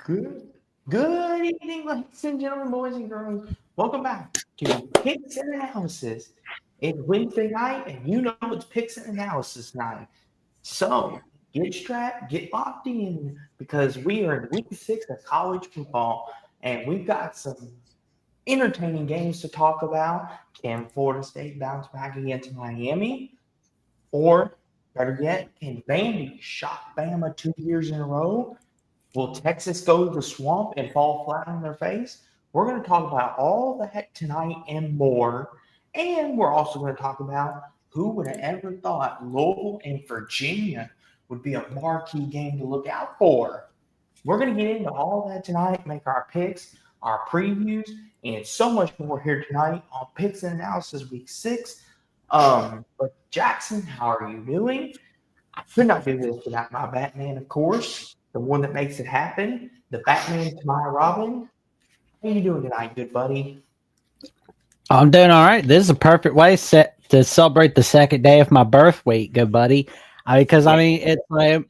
Good, good evening, ladies and gentlemen, boys and girls. Welcome back to Picks and Analysis. It's Wednesday night, and you know it's Picks and Analysis night. So get strapped, get locked in, because we are in week 6 of college football, and we've got some entertaining games to talk about. Can Florida State bounce back against Miami? Or better yet, can Vandy shock Bama 2 years in a row? Will Texas go to the swamp and fall flat on their face? We're going to talk about all that tonight and more. And we're also going to talk about who would have ever thought Louisville and Virginia would be a marquee game to look out for. We're going to get into all that tonight, make our picks, our previews, and so much more here tonight on Picks and Analysis Week 6. But Jackson, how are you doing? I could not do this without my Batman, of course, the one that makes it happen, the Batman to my Robin. How you doing tonight, good buddy? I'm doing all right. This is a perfect way set to celebrate the second day of my birth week, good buddy. It's like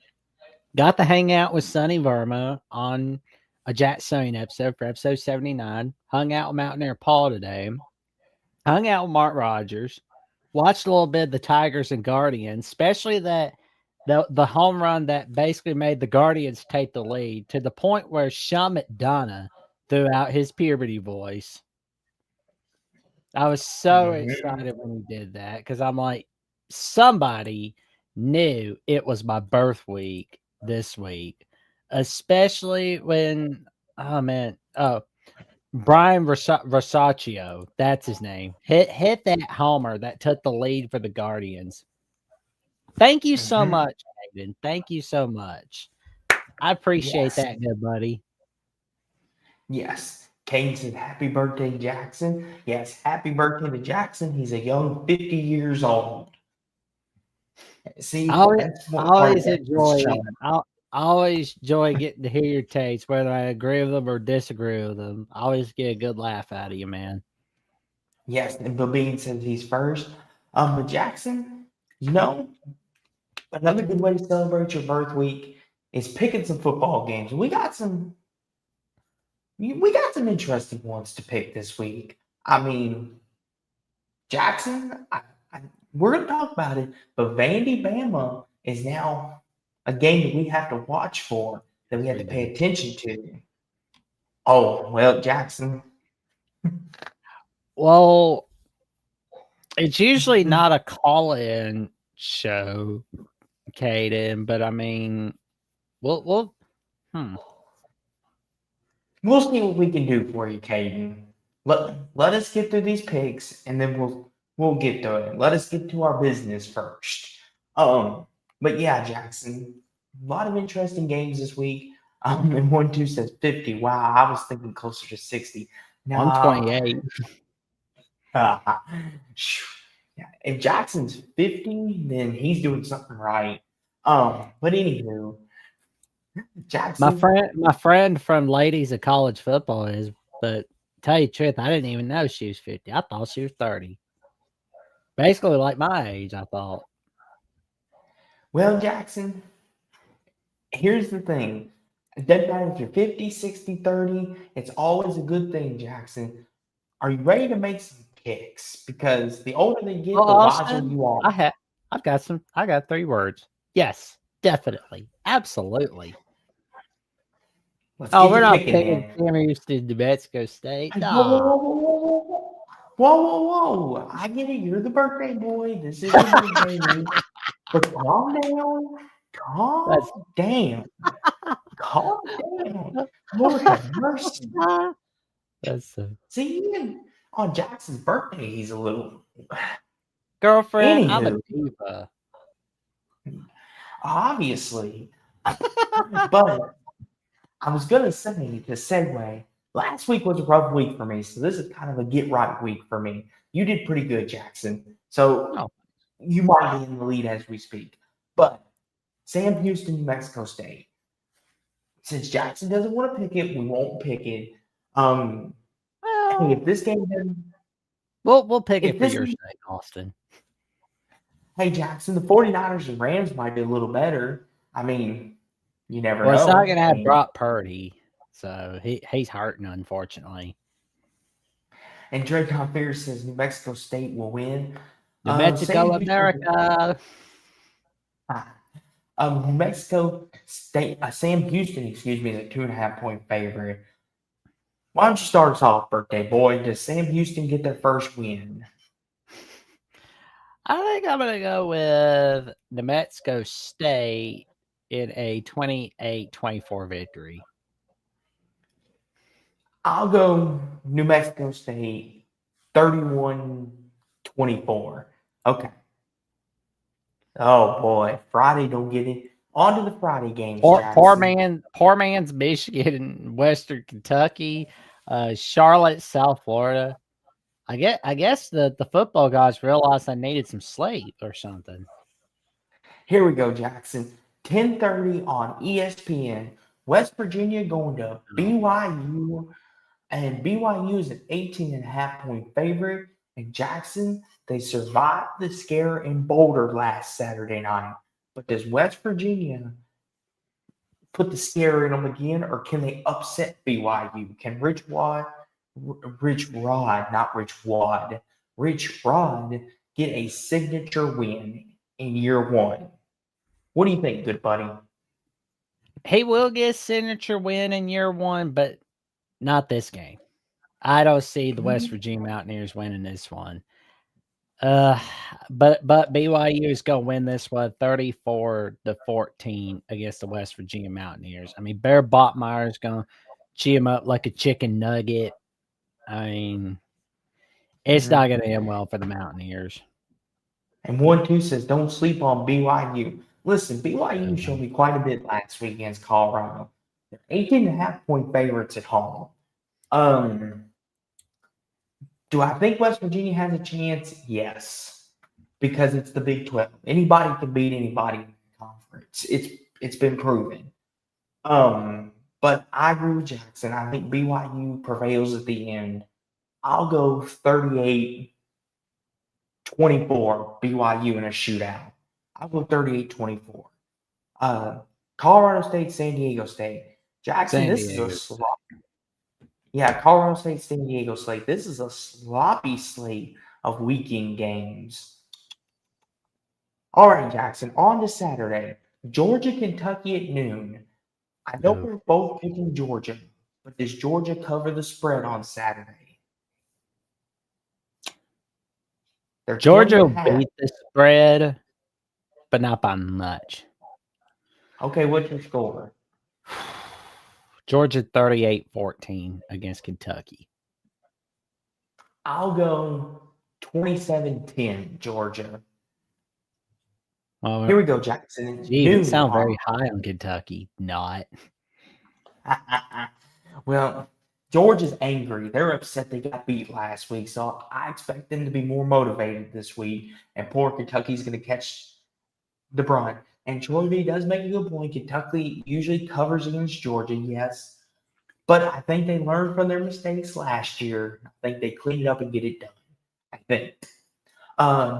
got to hang out with Sonny Verma on a Jack Sony episode for episode 79. Hung out with Mountaineer Paul today. Hung out with Mark Rogers. Watched a little bit of the Tigers and Guardians, especially the home run that basically made the Guardians take the lead to the point where Sean McDonough threw out his puberty voice. I was so excited when he did that because I'm like, somebody knew it was my birth week this week, especially when, Brian Rosaccio, that's his name, hit that homer that took the lead for the Guardians. Thank you so much, Hayden. Thank you so much. I appreciate that, good buddy. Yes. Kane said, happy birthday, Jackson. Yes, happy birthday to Jackson. He's a young 50 years old. See, I always enjoy getting to hear your takes, whether I agree with them or disagree with them. I always get a good laugh out of you, man. Yes, and Bill Bean says he's first. But Jackson, another good way to celebrate your birth week is picking some football games. We got some interesting ones to pick this week. I mean, Jackson, we're going to talk about it, but Vandy Bama is now a game that we have to watch for, that we have to pay attention to. Oh, well, Jackson. Well, it's usually not a call-in show, Caden, but I mean, we'll see what we can do for you, Caden. Let us get through these picks, and then we'll get to it. Let us get to our business first. But yeah, Jackson, a lot of interesting games this week. And 1-2 says 50. Wow, I was thinking closer to 60. Nah, 128. Yeah, if Jackson's 50, then he's doing something right. But anywho, Jackson. My friend from Ladies of College Football is, but tell you the truth, I didn't even know she was 50. I thought she was 30. Basically like my age, I thought. Well, Jackson, here's the thing. It doesn't matter if you're 50, 60, 30. It's always a good thing, Jackson. Are you ready to make some picks? Because the older they get, the wiser you are. I got 3 words. Yes, definitely. Absolutely. We're not picking Cameron to New Mexico State. No. Whoa. I get it. You're the birthday boy. This is your birthday week. But calm down. Calm down. Lord have mercy. See, even on Jackson's birthday, he's a little... Girlfriend, I'm a diva. Obviously. But I was going to say, to segue, last week was a rough week for me, so this is kind of a get-right week for me. You did pretty good, Jackson. So you might be in the lead as we speak. But Sam Houston, New Mexico State. Since Jackson doesn't want to pick it, we won't pick it. Hey, if this game doesn't... We'll pick it for your sake, Austin. Hey, Jackson, the 49ers and Rams might be a little better. I mean, you never know. It's not going to have Brock Purdy. So he's hurting, unfortunately. And Draycon Fear says New Mexico State will win. New Mexico, Sam Houston, America. New Mexico State, Sam Houston, excuse me, is a 2.5-point favorite. Why don't you start us off, birthday boy? Does Sam Houston get their first win? I think I'm going to go with New Mexico State in a 28-24 victory. I'll go New Mexico State 31-24. Okay. Oh boy, Friday don't get it. On to the Friday games, Poor Jackson. man's Michigan, Western Kentucky, Charlotte, South Florida. I guess the football guys realized I needed some sleep or something. Here we go, Jackson. 10:30 on ESPN. West Virginia going to BYU, and BYU is an 18.5-point favorite. And Jackson, they survived the scare in Boulder last Saturday night. But does West Virginia put the scare in them again, or can they upset BYU? Can Rich Rod get a signature win in year one? What do you think, good buddy? He will get a signature win in year one, but not this game. I don't see the West Virginia Mountaineers winning this one. But BYU is going to win this one 34-14 against the West Virginia Mountaineers. I mean, Bear Botmeyer is going to chew him up like a chicken nugget. I mean, it's not going to end well for the Mountaineers. And 1-2 says, don't sleep on BYU. Listen, BYU showed me quite a bit last week against Colorado. They're 18.5-point favorites at home. Do I think West Virginia has a chance? Yes, because it's the Big 12. Anybody can beat anybody in the conference. It's been proven. But I agree with Jackson. I think BYU prevails at the end. I'll go 38-24 BYU in a shootout. I'll go 38-24. Colorado State, San Diego State. Jackson, this is a sloppy. Yeah, Colorado State, San Diego State. This is a sloppy slate of weekend games. All right, Jackson, on to Saturday. Georgia, Kentucky at noon. I know we're both picking Georgia, but does Georgia cover the spread on Saturday? Georgia will beat the spread, but not by much. Okay, what's your score? Georgia 38-14 against Kentucky. I'll go 27-10 Georgia. Well, here we go, Jackson. Gee, you sound very high on Kentucky. Not. Well, Georgia's angry. They're upset they got beat last week, so I expect them to be more motivated this week. And poor Kentucky's going to catch the brunt. And Troy V does make a good point. Kentucky usually covers against Georgia, yes. But I think they learned from their mistakes last year. I think they clean it up and get it done. I think.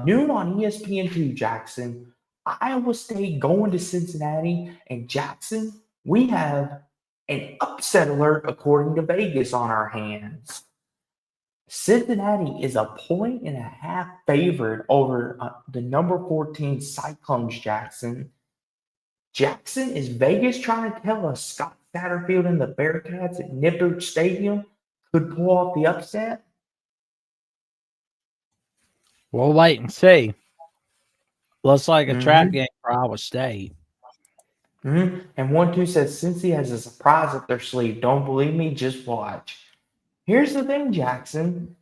Noon on ESPN2, Jackson. Iowa State going to Cincinnati. And Jackson, we have an upset alert according to Vegas on our hands. Cincinnati is a 1.5 favorite over the number 14 Cyclones, Jackson. Jackson, is Vegas trying to tell us Scott Satterfield and the Bearcats at Nippert Stadium could pull off the upset? We'll wait and see. Looks like a trap game for Iowa State. And 1-2 says Cincy has a surprise up their sleeve. Don't believe me? Just watch. Here's the thing, Jackson.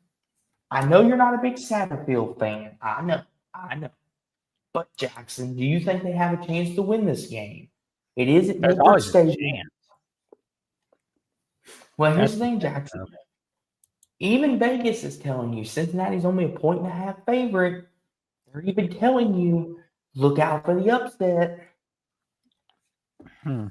I know you're not a big Satterfield fan. I know. But, Jackson, do you think they have a chance to win this game? It is at Nippert Stadium. Well, here's the thing, Jackson. Even Vegas is telling you Cincinnati's only a 1.5 favorite. They're even telling you, look out for the upset. I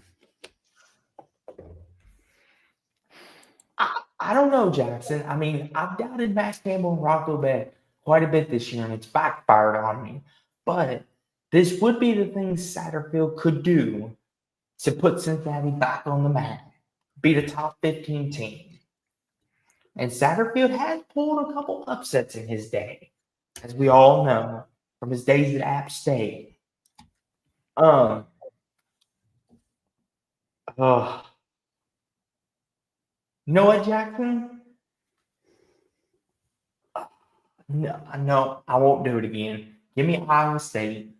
don't know, Jackson. I mean, I've doubted Max Campbell and Rocco Beck quite a bit this year, and it's backfired on me. But this would be the thing Satterfield could do to put Cincinnati back on the map. beat a top 15 team. And Satterfield has pulled a couple upsets in his day, as we all know from his days at App State. Um, oh, you know what, Jackson? No, I won't do it again. Give me Iowa State.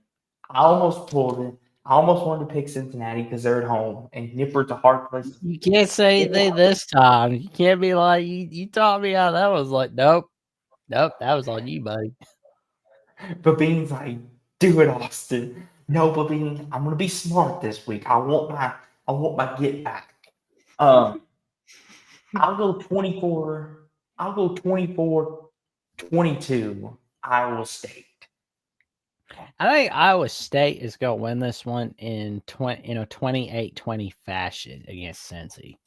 I almost pulled it. I almost wanted to pick Cincinnati because they're at home, and Nippard's a hard place. You can't say anything this time. You can't be like, you taught me how that was like, nope, that was on you, buddy. But Bean's like, do it, Austin. No, but Bean, I'm gonna be smart this week. I want my get back. Um, I'll go 24. I'll go 24-22. Iowa State. I think Iowa State is going to win this one in 28-20 fashion against Cincy.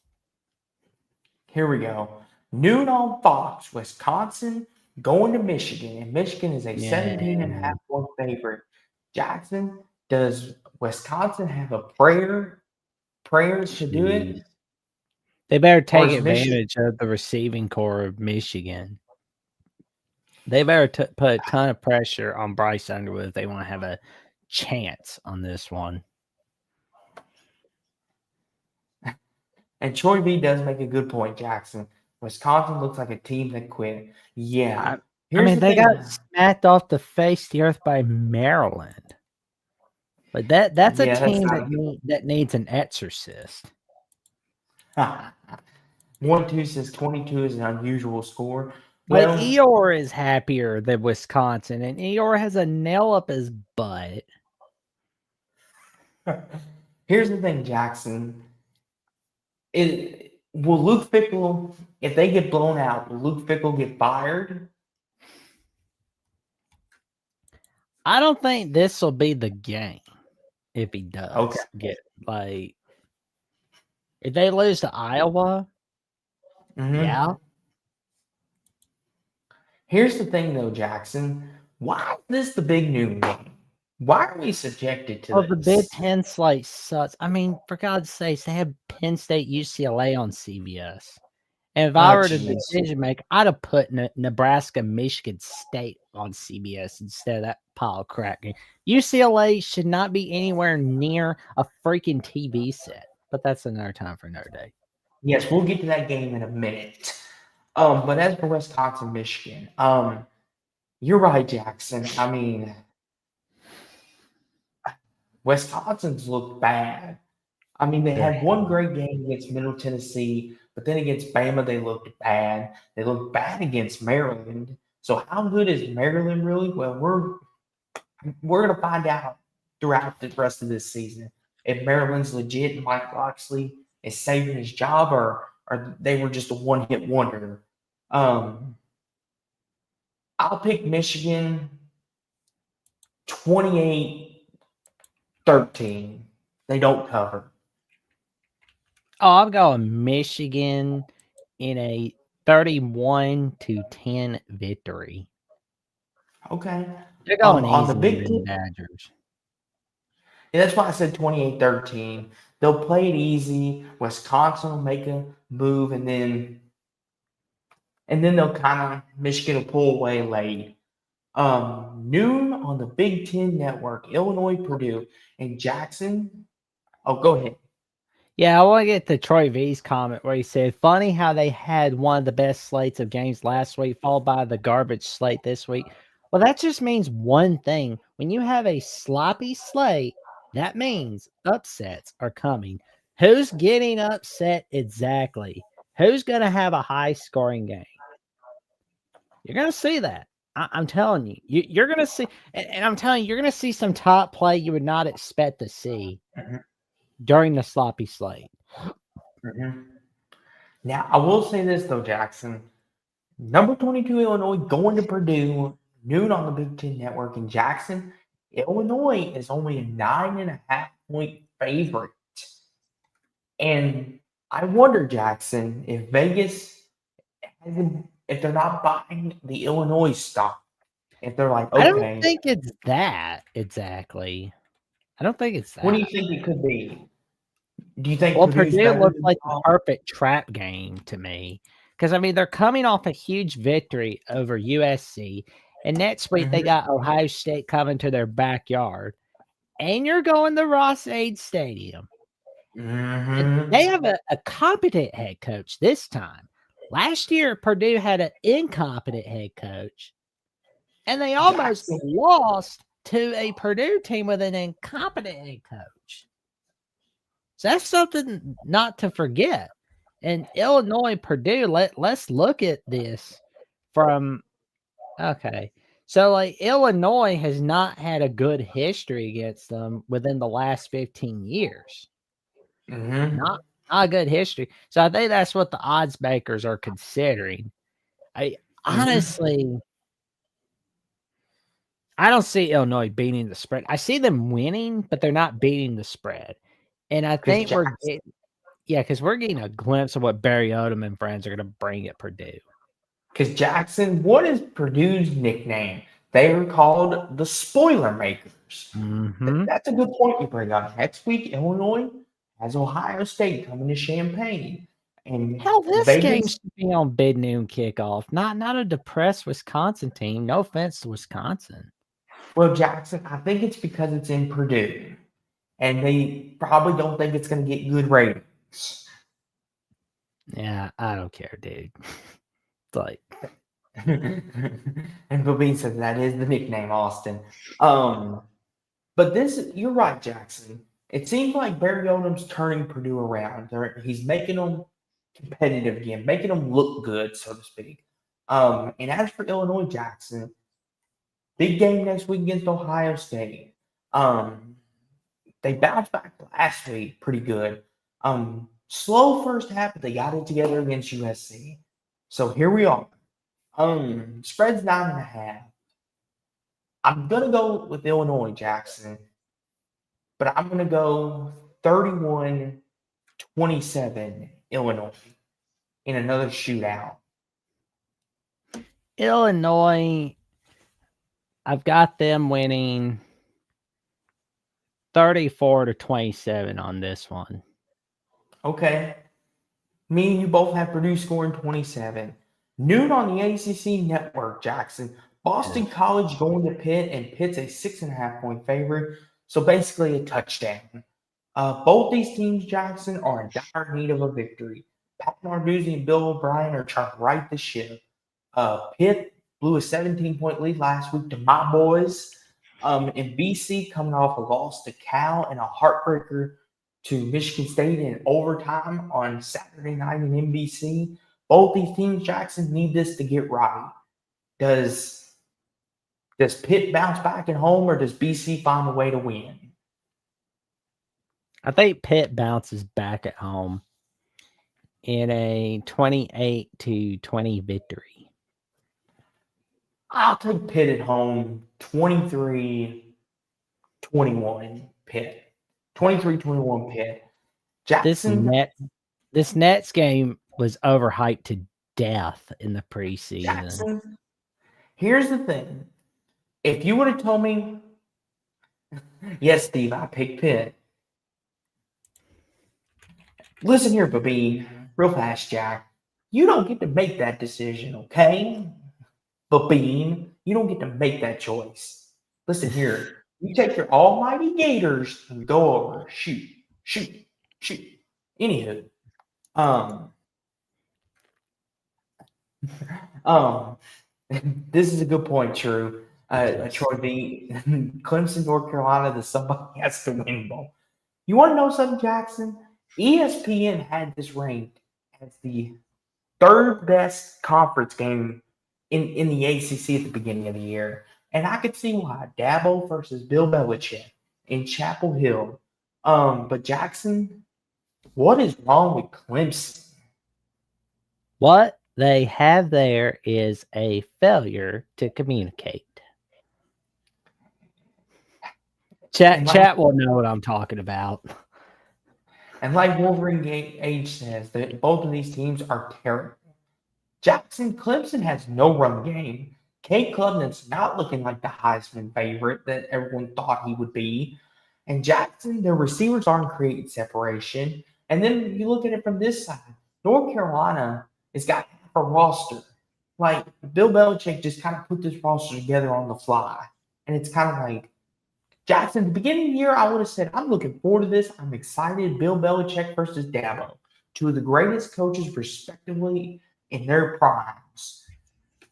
Here we go. Noon on Fox, Wisconsin going to Michigan, and Michigan is a 17.5-point favorite. Jackson, does Wisconsin have a prayers to do it? They better take advantage of the receiving core of Michigan. They better put a ton of pressure on Bryce Underwood if they want to have a chance on this one. And Troy B does make a good point, Jackson. Wisconsin looks like a team that quit. Yeah. They got smacked off the face the earth by Maryland. But that's a team that needs an exorcist. 1-2 says 22 is an unusual score. But Eeyore is happier than Wisconsin, and Eeyore has a nail up his butt. Here's the thing, Jackson. Will Luke Fickell, if they get blown out, will Luke Fickell get fired? I don't think this will be the game if he does get if they lose to Iowa. Yeah. Here's the thing, though, Jackson. Why is this the big noon game? Why are we subjected to this? The Big Ten slate sucks. I mean, for God's sakes, they have Penn State, UCLA on CBS. And if I were the decision maker, I'd have put Nebraska, Michigan State on CBS instead of that pile of crap game. UCLA should not be anywhere near a freaking TV set. But that's another time for another day. Yes, we'll get to that game in a minute. But as for Wisconsin, Michigan, you're right, Jackson. I mean, Wisconsin's looked bad. I mean, they had one great game against Middle Tennessee, but then against Bama, they looked bad. They looked bad against Maryland. So how good is Maryland really? Well, we're going to find out throughout the rest of this season if Maryland's legit and Mike Locksley is saving his job or they were just a one-hit wonder. I'll pick Michigan 28-13. They don't cover. Oh, I'm going Michigan in a 31-10 victory. Okay. They're going on the Big Ten Badgers. Yeah, that's why I said 28-13. They'll play it easy. Wisconsin will make a move, and then they'll Michigan will pull away late. Noon on the Big Ten Network, Illinois, Purdue, and Jackson. Oh, go ahead. Yeah, I want to get to Troy V's comment where he said, funny how they had one of the best slates of games last week, followed by the garbage slate this week. Well, that just means one thing. When you have a sloppy slate, that means upsets are coming. Who's getting upset exactly? Who's going to have a high-scoring game? You're going to see that. I'm telling you. You're going to see, and I'm telling you, you're going to see some top play you would not expect to see during the sloppy slate. Now, I will say this, though, Jackson. Number 22, Illinois, going to Purdue, noon on the Big Ten Network in Jackson. Illinois is only a 9.5-point favorite. And I wonder, Jackson, if Vegas, if they're not buying the Illinois stock, if they're like, okay. I don't think it's that exactly. I don't think it's that. What do you think it could be? Do you think Well, Purdue's Purdue better looks than like the perfect trap game to me because I mean they're coming off a huge victory over USC, and next week they Mhm. got Ohio State coming to their backyard, and you're going to Ross-Ade Stadium. And they Mhm. have a competent head coach this time. Last year, Purdue had an incompetent head coach, and they almost Jackson. lost to a Purdue team with an incompetent head coach. So that's something not to forget. And Illinois, Purdue, let's look at this from okay. So like Illinois has not had a good history against them within the last 15 years. Mhm. Not a good history. So I think that's what the odds makers are considering. I Mhm. honestly I don't see Illinois beating the spread. I see them winning, but they're not beating the spread. And I Because think because we're getting a glimpse of what Barry Odom and friends are going to bring at Purdue. Jackson, what is Purdue's nickname? They are called the Spoiler Makers. Mm-hmm. That's a good point you bring up. Next week, Illinois has Ohio State coming to Champaign, and Hell, this game Vegas. should be on bid noon kickoff. Not a depressed Wisconsin team. No offense to Wisconsin. Well, Jackson, I think it's because it's in Purdue, and they probably don't think it's going to get good ratings. Yeah, I don't care, dude. It's like And Babine says that is the nickname, Austin. But you're right, Jackson. It seems like Barry Odom's turning Purdue around. He's making them competitive again, making them look good, so to speak. And as for Illinois, Jackson, big game next week against Ohio State. Um, they bounced back last week pretty good. Slow first half, but they got it together against USC. So here we are. Spread's 9.5. I'm gonna go with Illinois, Jackson, but I'm gonna go 31-27 Illinois in another shootout. Illinois, I've got them winning 34-27 on this one. Okay. Me and you both have Purdue scoring 27. Noon on the ACC network, Jackson. Boston College going to Pitt, and Pitt's a 6.5-point favorite. So basically a touchdown. Both these teams, Jackson, are in dire need of a victory. Pat Narduzzi and Bill O'Brien are trying to right the ship. Pitt blew a 17-point lead last week to my boys. And BC coming off a loss to Cal and a heartbreaker to Michigan State in overtime on Saturday night in NBC. Both these teams, Jackson, need this to get right. Does Pitt bounce back at home, or does BC find a way to win? I think Pitt bounces back at home in a 28-20 victory. I'll take Pitt at home 23-21 Pitt. 23-21 Pitt. Jackson, This Nets game was overhyped to death in the preseason. Jackson, here's the thing. If you would have told me, yes, Steve, I picked Pitt. Listen here, Babine, real fast, Jack. You don't get to make that decision, okay? Babine, you don't get to make that choice. Listen here. You take your almighty Gators and go over. Shoot, shoot, shoot. Anywho, um, um, this is a good point, True. Troy B. Clemson, North Carolina, the somebody has to win bowl. You want to know something, Jackson? ESPN had this ranked as the third best conference game in the ACC at the beginning of the year. And I could see why. Dabo versus Bill Belichick in Chapel Hill. But Jackson, what is wrong with Clemson? What they have there is a failure to communicate. Chat will know what I'm talking about. And like Wolverine Age says, that both of these teams are terrible. Jackson, Clemson has no run game. Kate Klubnik's not looking like the Heisman favorite that everyone thought he would be. And Jackson, their receivers aren't creating separation. And then you look at it from this side. North Carolina has got half a roster. Like Bill Belichick just kind of put this roster together on the fly. And it's kind of like Jackson, at the beginning of the year, I would have said, I'm looking forward to this. I'm excited. Bill Belichick versus Dabo, two of the greatest coaches, respectively, in their primes.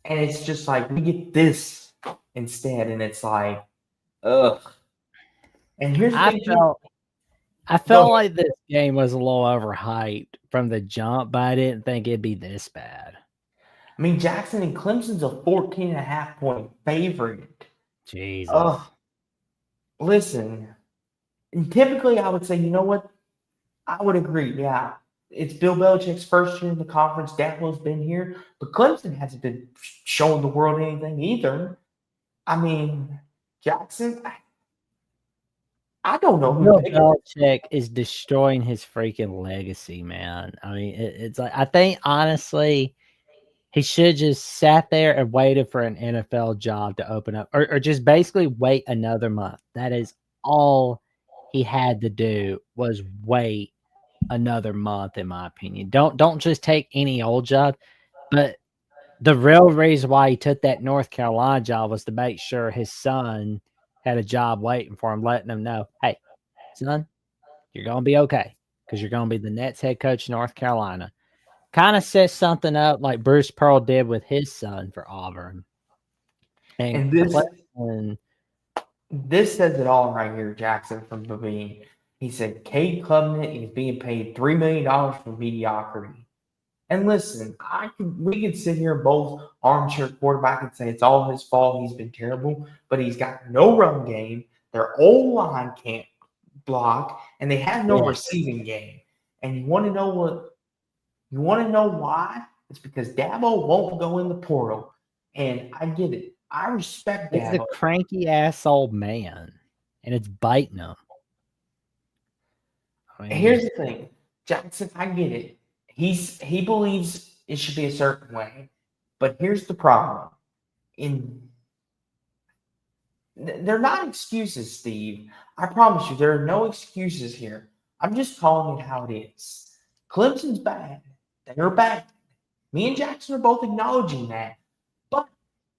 And it's just like, we get this instead. And it's like, ugh. And here's the I thing, too. felt I Go felt ahead. like this game was a little overhyped from the jump, but I didn't think it'd be this bad. I mean, Jackson and Clemson's a 14.5 point favorite. Jesus. Ugh. Listen, and typically I would say, you know what? I would agree. Yeah, it's Bill Belichick's first year in the conference. Dabo's been here, but Clemson hasn't been showing the world anything either. I mean, Jackson, I don't know who to Bill pick. Belichick is destroying his freaking legacy, man. I mean, it's like I think honestly, he should just sat there and waited for an NFL job to open up, or just basically wait another month. That is all he had to do was wait another month, in my opinion. Don't just take any old job, but the real reason why he took that North Carolina job was to make sure his son had a job waiting for him, letting him know, hey, son, you're going to be okay because you're going to be the next head coach of North Carolina. Kind of set something up like Bruce Pearl did with his son for Auburn. And And Clemson, this says it all right here, Jackson from Levine. He said Cade Klubnik is being paid $3 million for mediocrity. And listen, we could sit here both armchair quarterback and say it's all his fault. He's been terrible, but he's got no run game. Their old line can't block, and they have no yeah, receiving game. And you want to know what? You want to know why? It's because Dabo won't go in the portal, and I get it. I respect he's a Dabo. cranky ass old man, and it's biting him. I Here's mean, the thing, Jackson. I get it. He believes it should be a certain way, but here's the problem. In They're not excuses, Steve. I promise you, there are no excuses here. I'm just calling it how it is. Clemson's bad. They're bad. Me and Jackson are both acknowledging that. But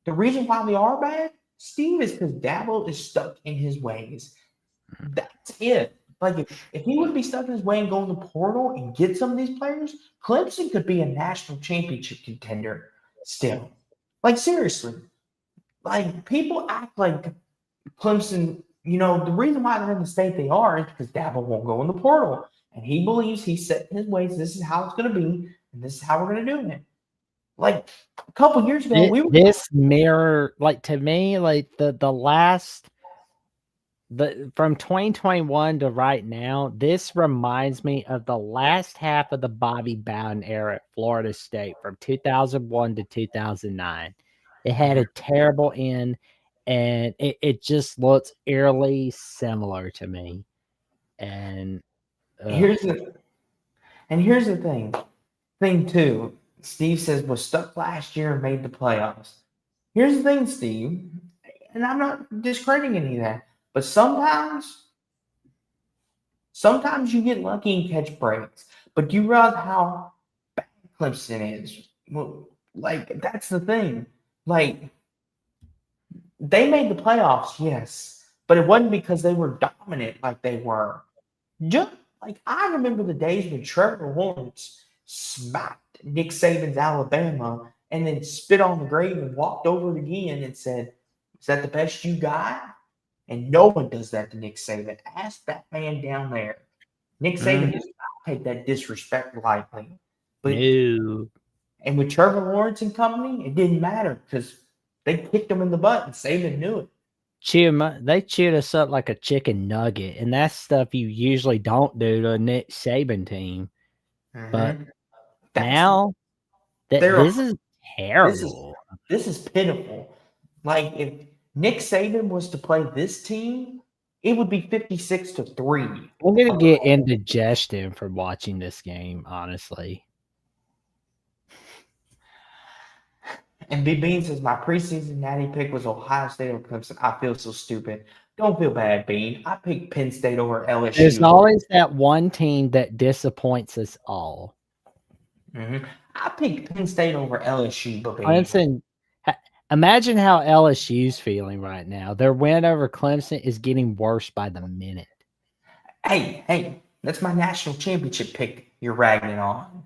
the reason why they are bad, Steve, is because Dabo is stuck in his ways. That's it. Like if he would be stuck in his way and go in the portal and get some of these players, Clemson could be a national championship contender still. Like seriously. Like people act like Clemson, the reason why they're in the state they are is because Dabo won't go in the portal. And he believes he's set in his ways. This is how it's going to be, and this is how we're going to do it. Like a couple years ago, we were. this mirror, like to me, like the last from 2021 to right now, this reminds me of the last half of the Bobby Bowden era at Florida State from 2001 to 2009. It had a terrible end, and it just looks eerily similar to me. And Here's the here's the thing. Thing two, Steve says was stuck last year and made the playoffs. Here's the thing, Steve, and I'm not discrediting any of that, but sometimes you get lucky and catch breaks. But do you realize how bad Clemson is? Well, like that's the thing. Like they made the playoffs, yes, but it wasn't because they were dominant like they were. Just like I remember the days when Trevor Lawrence smacked Nick Saban's Alabama and then spit on the grave and walked over it again and said, "Is that the best you got?" And no one does that to Nick Saban. Ask that man down there. Nick Saban does not take that disrespect lightly. But no. and with Trevor Lawrence and company, it didn't matter because they kicked him in the butt and Saban knew it. They chewed us up like a chicken nugget, and that's stuff you usually don't do to a Nick Saban team. But That's now that they're this is this is terrible. this is pitiful. Like if Nick Saban was to play this team, it would be 56-3. I'm gonna get indigestion from watching this game, honestly. And Big Bean says my preseason natty pick was Ohio State or Clemson. I feel so stupid. Don't feel bad, Bean. I picked Penn State over There's LSU. always that one team that disappoints us all. I picked Penn State over LSU, Bean. Clemson. Imagine how LSU's feeling right now. Their win over Clemson is getting worse by the minute. Hey, that's my national championship pick you're ragging on.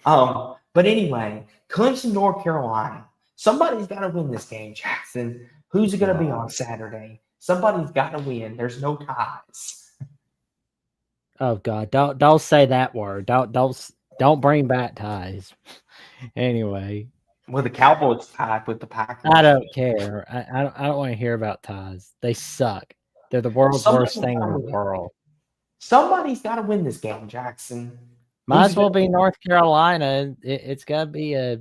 But anyway, Clemson, North Carolina. Somebody's got to win this game, Jackson. Who's it going to be on Saturday? Somebody's got to win. There's no ties. Oh God! Don't say that word. Don't bring back ties. Anyway, Well, the Cowboys tied with the Packers. I don't care. I don't want to hear about ties. They suck. They're the world's worst thing in the world. Somebody's got to win this game, Jackson. Might as well be North Carolina. It's got to be a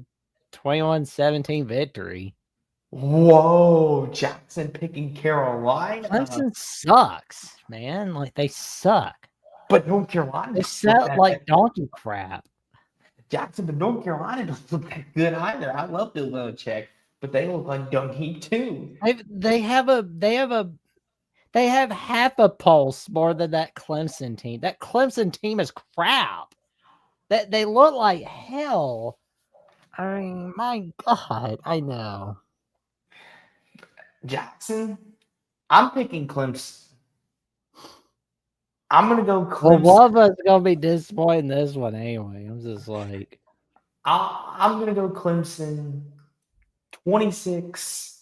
21-17 victory. Whoa, Jackson picking Carolina. Clemson sucks, man. Like they suck. But North Carolina, they suck like donkey crap. Jackson, but North Carolina doesn't look that good either. I love Bill Belichick, but they look like donkey too. They have half a pulse more than that Clemson team. That Clemson team is crap. That they look like hell. I mean, my God, I know. Jackson, I'm picking Clemson. I'm gonna go Clemson. Well, one of us is gonna be disappointed in this one anyway. I'm just like, I'm gonna go Clemson. 26-17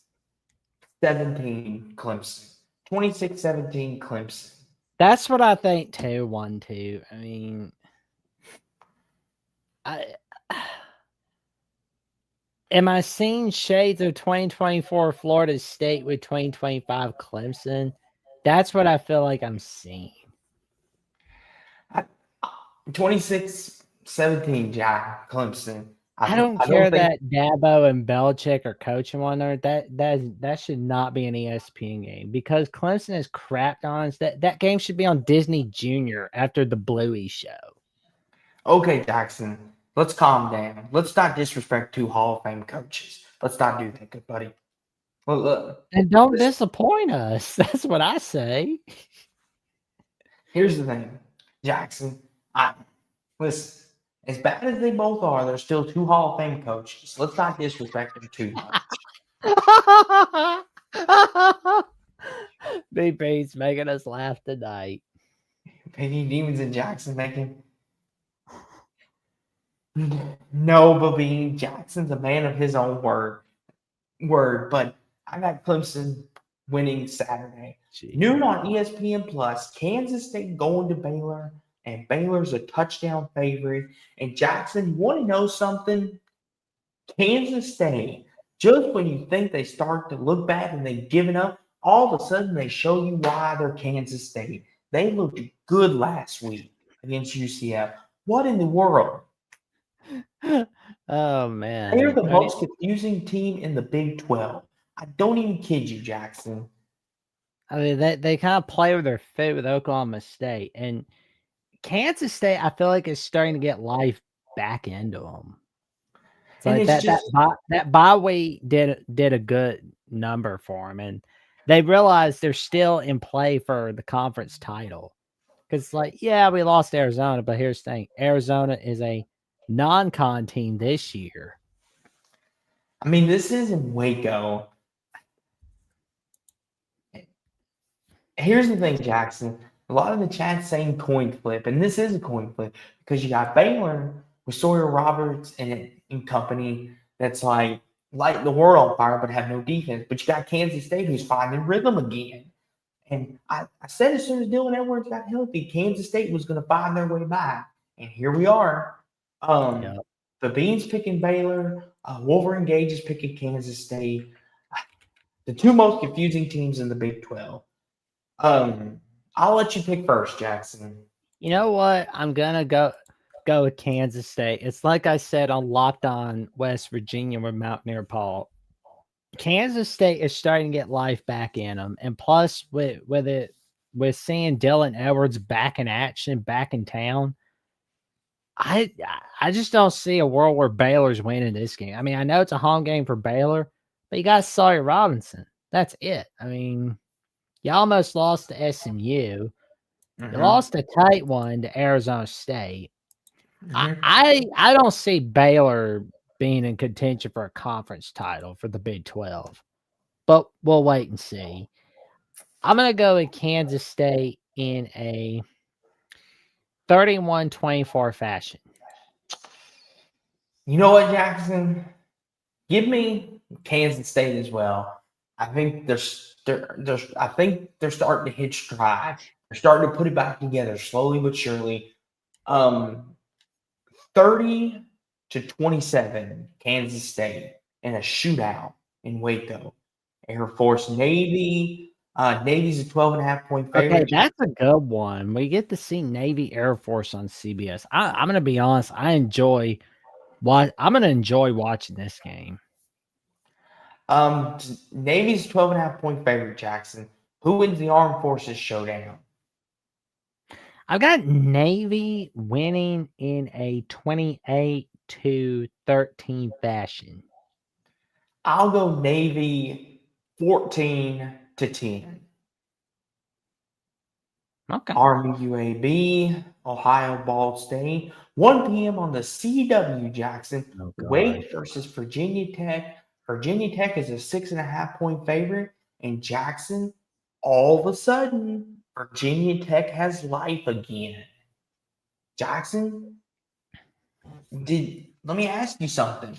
Clemson. 26-17 Clemson. That's what I think too. 1-2. I mean, am I seeing shades of 2024 Florida State with 2025 Clemson? That's what I feel like I'm seeing. 26-17, Jack Clemson. I don't care that Dabo and Belichick are coaching one another. That should not be an ESPN game because Clemson has crapped on us. That game should be on Disney Junior after the Bluey show. Okay, Jackson, let's calm down. Let's not disrespect two Hall of Fame coaches. Let's not do that, good buddy. Well, and don't disappoint us. That's what I say. Here's the thing, Jackson. Listen. As bad as they both are, they're still two Hall of Fame coaches. Let's not disrespect them too much. BP's making us laugh tonight. Maybe Demons and Jackson making. No, Babine. Jackson's a man of his own word. But I got Clemson winning Saturday. Jeez. Noon on ESPN Plus. Kansas State going to Baylor. And Baylor's a touchdown favorite. And Jackson, you want to know something? Kansas State, just when you think they start to look bad and they've given up, all of a sudden they show you why they're Kansas State. They looked good last week against UCF. What in the world? Oh, man. They're the most confusing team in the Big 12. I don't even kid you, Jackson. I mean, they kind of play with their feet with Oklahoma State. And Kansas State, I feel like, is starting to get life back into them. It's like that bye week did a good number for them, and they realized they're still in play for the conference title. Because, like, yeah, we lost Arizona, but here's the thing: Arizona is a non-con team this year. I mean, this isn't Waco. Here's the thing, Jackson. A lot of the chat's saying coin flip, and this is a coin flip because you got Baylor with Sawyer Roberts and company that's like lighting the world on fire but have no defense. But you got Kansas State who's finding rhythm again. And I said as soon as Dylan Edwards got healthy, Kansas State was going to find their way back. And here we are. The Beans picking Baylor. Wolverine Gage is picking Kansas State. The two most confusing teams in the Big 12. I'll let you pick first, Jackson. You know what? I'm gonna go with Kansas State. It's like I said on Locked On West Virginia with Mountaineer Paul. Kansas State is starting to get life back in them, and plus with seeing Dylan Edwards back in action, back in town, I just don't see a world where Baylor's winning this game. I mean, I know it's a home game for Baylor, but you got Sawyer Robinson. That's it. I mean, you almost lost to SMU. You Mm-hmm. lost a tight one to Arizona State. Mm-hmm. I don't see Baylor being in contention for a conference title for the Big 12, but we'll wait and see. I'm going to go with Kansas State in a 31-24 fashion. You know what, Jackson? Give me Kansas State as well. I think I think they're starting to hit stride. They're starting to put it back together slowly but surely. 30-27, Kansas State in a shootout in Waco. Air Force Navy. Navy's a 12.5-point Okay, favorite. that's a good one. We get to see Navy Air Force on CBS. I'm going to be honest. I'm going to enjoy watching this game. Navy's 12.5-point favorite, Jackson. Who wins the Armed Forces showdown? I've got Navy winning in a 28-13 fashion. I'll go Navy 14-10. Okay. Army UAB, Ohio Ball State, 1 p.m. on the CW, Jackson. Oh, God. Wake versus Virginia Tech. Virginia Tech is a 6.5-point favorite, and Jackson, all of a sudden, Virginia Tech has life again. Jackson, let me ask you something.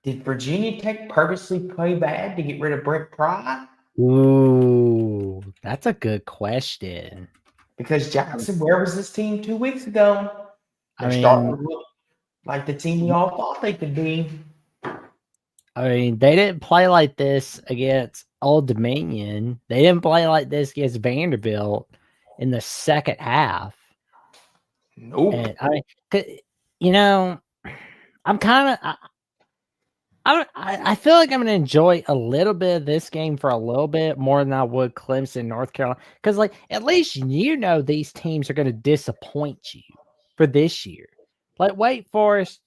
Did Virginia Tech purposely play bad to get rid of Brent Pry? Ooh, that's a good question. Because Jackson, where was this team 2 weeks ago? They're starting to look like the team we all thought they could be. I mean, they didn't play like this against Old Dominion. They didn't play like this against Vanderbilt in the second half. Nope. And I'm kind of. I feel like I'm going to enjoy a little bit of this game for a little bit more than I would Clemson, North Carolina, because at least these teams are going to disappoint you for this year. Like Wake Forest,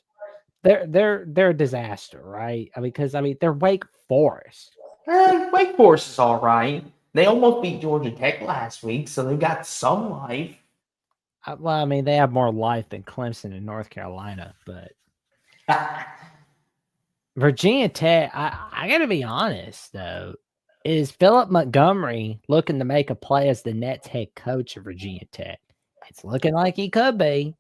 they're a disaster, right? Because they're Wake Forest. Wake Forest is all right. They almost beat Georgia Tech last week, so they got some life. They have more life than Clemson and North Carolina, but Virginia Tech, I got to be honest, though. Is Philip Montgomery looking to make a play as the Nets head coach of Virginia Tech? It's looking like he could be.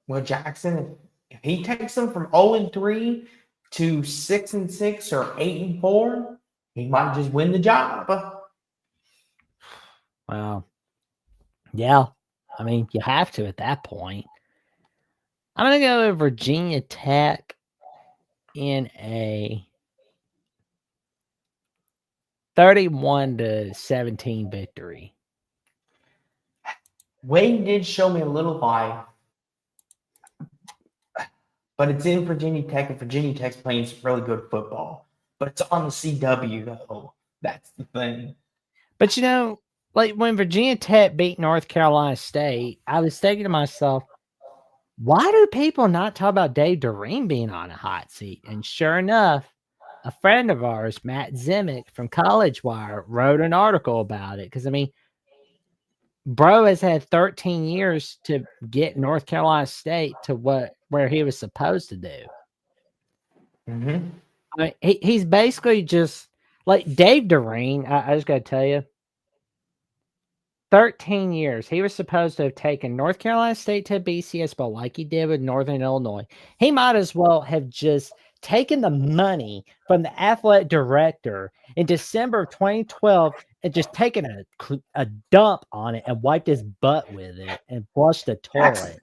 Well, Jackson, if he takes them from 0-3 to 6-6 or 8-4, he might just win the job. Well, yeah. You have to at that point. I'm going to go with Virginia Tech in a 31-17 victory. Wade did show me a little life, but it's in Virginia Tech, and Virginia Tech's playing some really good football. But it's on the CW, though. That's the thing. But when Virginia Tech beat North Carolina State, I was thinking to myself, why do people not talk about Dave Doreen being on a hot seat? And sure enough, a friend of ours, Matt Zimick from College Wire, wrote an article about it. Because, bro has had 13 years to get North Carolina State to where he was supposed to do. Mm-hmm. He's basically just like Dave Doreen. I just got to tell you, 13 years. He was supposed to have taken North Carolina State to a BCS Bowl like he did with Northern Illinois. He might as well have just taken the money from the athletic director in December of 2012 and just taken a dump on it and wiped his butt with it and flushed the toilet.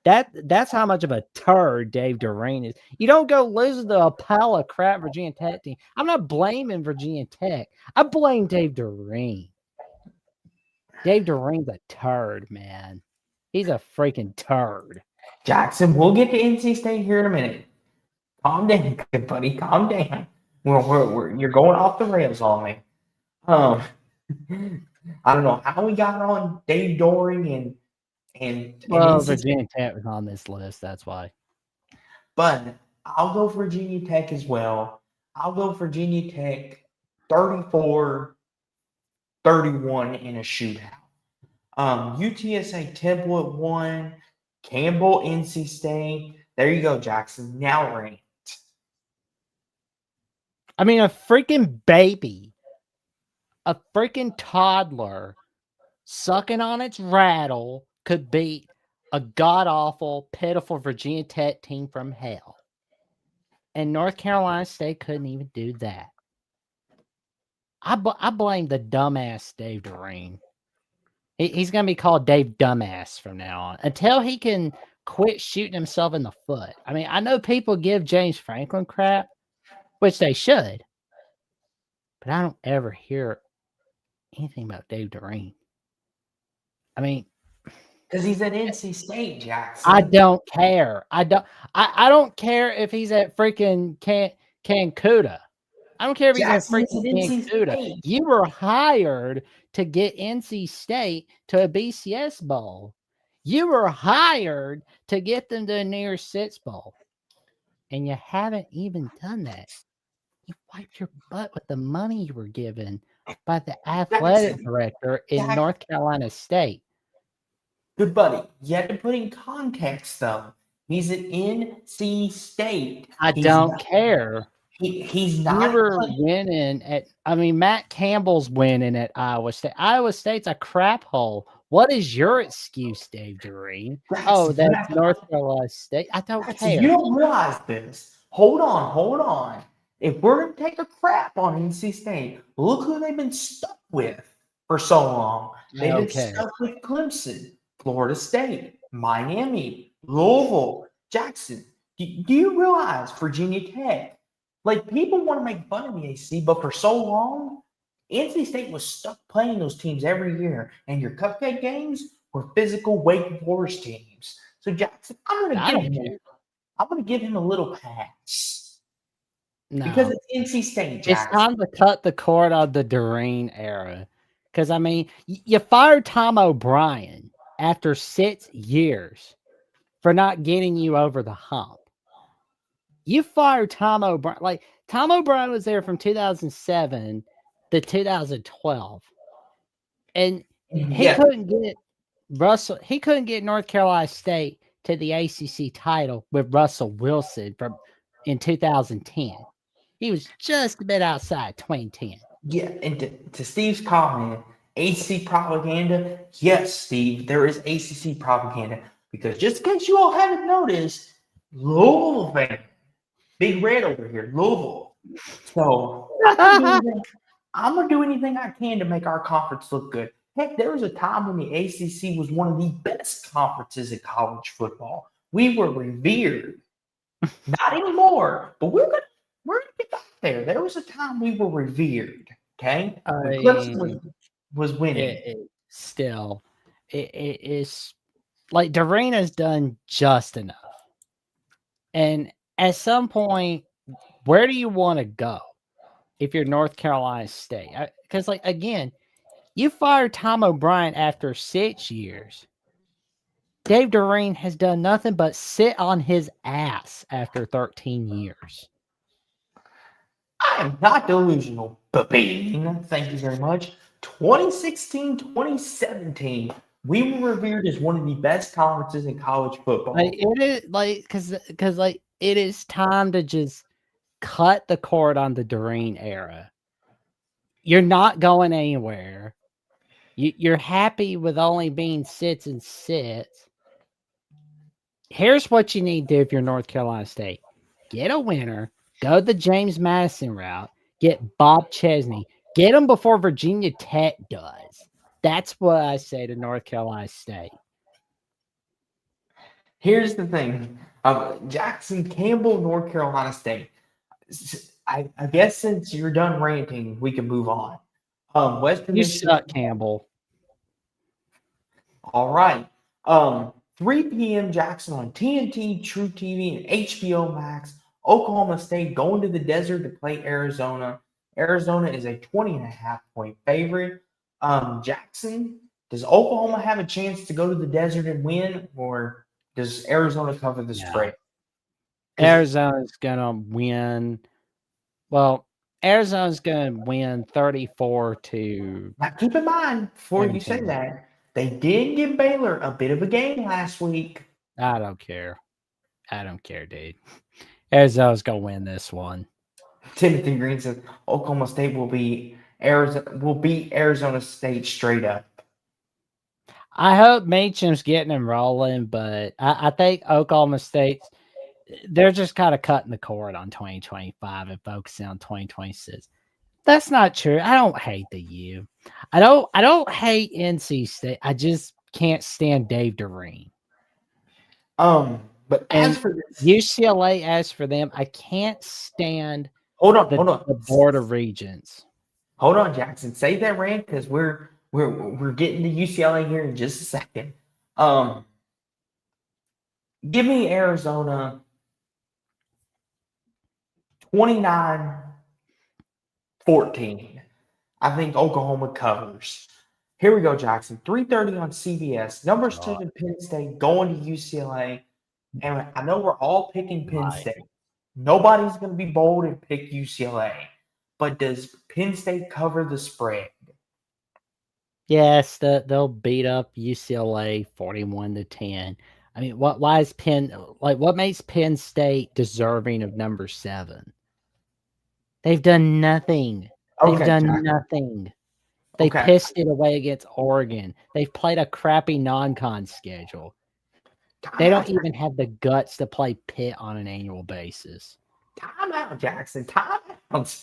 That's how much of a turd Dave Doreen is. You don't go lose to a pile of crap Virginia Tech team. I'm not blaming Virginia Tech. I blame Dave Doreen. Dave Doreen's a turd, man. He's a freaking turd. Jackson, we'll get to NC State here in a minute. Calm down, good buddy. Calm down. You're going off the rails on me. I don't know how we got on Dave Doring and Virginia Tech was on this list. That's why. But I'll go Virginia Tech as well. I'll go Virginia Tech 34-31 in a shootout. UTSA Temple at 1, Campbell, NC State. There you go, Jackson. Now ranked. I mean, a freaking baby, a freaking toddler sucking on its rattle could beat a god-awful, pitiful Virginia Tech team from hell. And North Carolina State couldn't even do that. I blame the dumbass Dave Doreen. He's going to be called Dave Dumbass from now on until he can quit shooting himself in the foot. I mean, I know people give James Franklin crap, which they should, but I don't ever hear anything about Dave Doreen. I mean, because he's at NC State, Jackson. I don't care. I don't care if he's at freaking Cancuda. I don't care if he's at freaking Cancuda. You were hired to get NC State to a BCS bowl. You were hired to get them to a New Year's Six bowl, and you haven't even done that. You wiped your butt with the money you were given by the athletic director in North Carolina State. Good buddy. You have to put in context, though. He's at NC State. I don't care. He's not. You were winning at. I mean, Matt Campbell's winning at Iowa State. Iowa State's a crap hole. What is your excuse, Dave Doreen? Oh, that's North Carolina State. I don't care. You don't realize this. Hold on. If we're going to take a crap on NC State, look who they've been stuck with for so long. They've been stuck with Clemson, Florida State, Miami, Louisville, Jackson. Do you realize Virginia Tech? Like, people want to make fun of the AC, but for so long, NC State was stuck playing those teams every year, and your cupcake games were physical Wake Forest teams. So, Jackson, I'm going to give him a little pass. No. Because it's NC State, Jackson. It's time to cut the cord on the Doreen era. Because, I mean, you fired Tom O'Brien after 6 years for not getting you over the hump. You fired Tom O'Brien. Like, Tom O'Brien was there from 2007 to 2012. And he couldn't get Russell. He couldn't get North Carolina State to the ACC title with Russell Wilson in 2010. He was just a bit outside 2010. Yeah, and to Steve's comment, ACC propaganda. Yes, Steve, there is ACC propaganda. Because just in case you all haven't noticed, Louisville fan. Big Red over here, Louisville. So I'm going to do anything I can to make our conference look good. Heck, there was a time when the ACC was one of the best conferences in college football. We were revered. Not anymore, but we're gonna get back there. There was a time we were revered, okay? Clemson was winning. It is like Doreen has done just enough. And at some point, where do you want to go if you're North Carolina State? Because, like, again, you fired Tom O'Brien after 6 years. Dave Doreen has done nothing but sit on his ass after 13 years. I am not delusional, Babine. Thank you very much. 2016, 2017, we were revered as one of the best conferences in college football. Like, it is like because it is time to just cut the cord on the Doreen era. You're not going anywhere. You're happy with only being sits and sits. Here's what you need to do if you're North Carolina State. Get a winner. Go the James Madison route. Get Bob Chesney. Get him before Virginia Tech does. That's what I say to North Carolina State. Here's the thing. Jackson Campbell, North Carolina State. I guess since you're done ranting, we can move on. Western You Michigan. suck, Campbell. All right. 3 p.m. Jackson on TNT, True TV, and HBO Max. Oklahoma State going to the desert to play Arizona. Arizona is a 20.5-point favorite. Jackson, does Oklahoma have a chance to go to the desert and win, or does Arizona cover the spread? Arizona's going to win. Well, Arizona's going to win 34 to Now, keep in mind, before you say 17. that, they did give Baylor a bit of a game last week. I don't care. I don't care, dude. Arizona's going to win this one. Timothy Green says Oklahoma State will beat Arizona State straight up. I hope Macham's getting him rolling, but I think Oklahoma State's they're just kind of cutting the cord on 2025 and focusing on 2026. That's not true. I don't hate the U. I don't hate NC State. I just can't stand Dave Doreen. But And as for this, UCLA, as for them, I can't stand hold on. the Board of Regents. Hold on, Jackson. Save that rant because we're getting to UCLA here in just a second. Give me Arizona 29-14. I think Oklahoma covers. Here we go, Jackson. 3:30 on CBS. Number 7 Penn State going to UCLA. And I know we're all picking Penn State. Nobody's going to be bold and pick UCLA. But does Penn State cover the spread? Yes, they'll beat up UCLA 41-10. I mean, why is what makes Penn State deserving of number 7? They've done nothing. They've done nothing. They pissed it away against Oregon. They've played a crappy non-con schedule. They don't even have the guts to play Pitt on an annual basis. Time out, Jackson. Time out.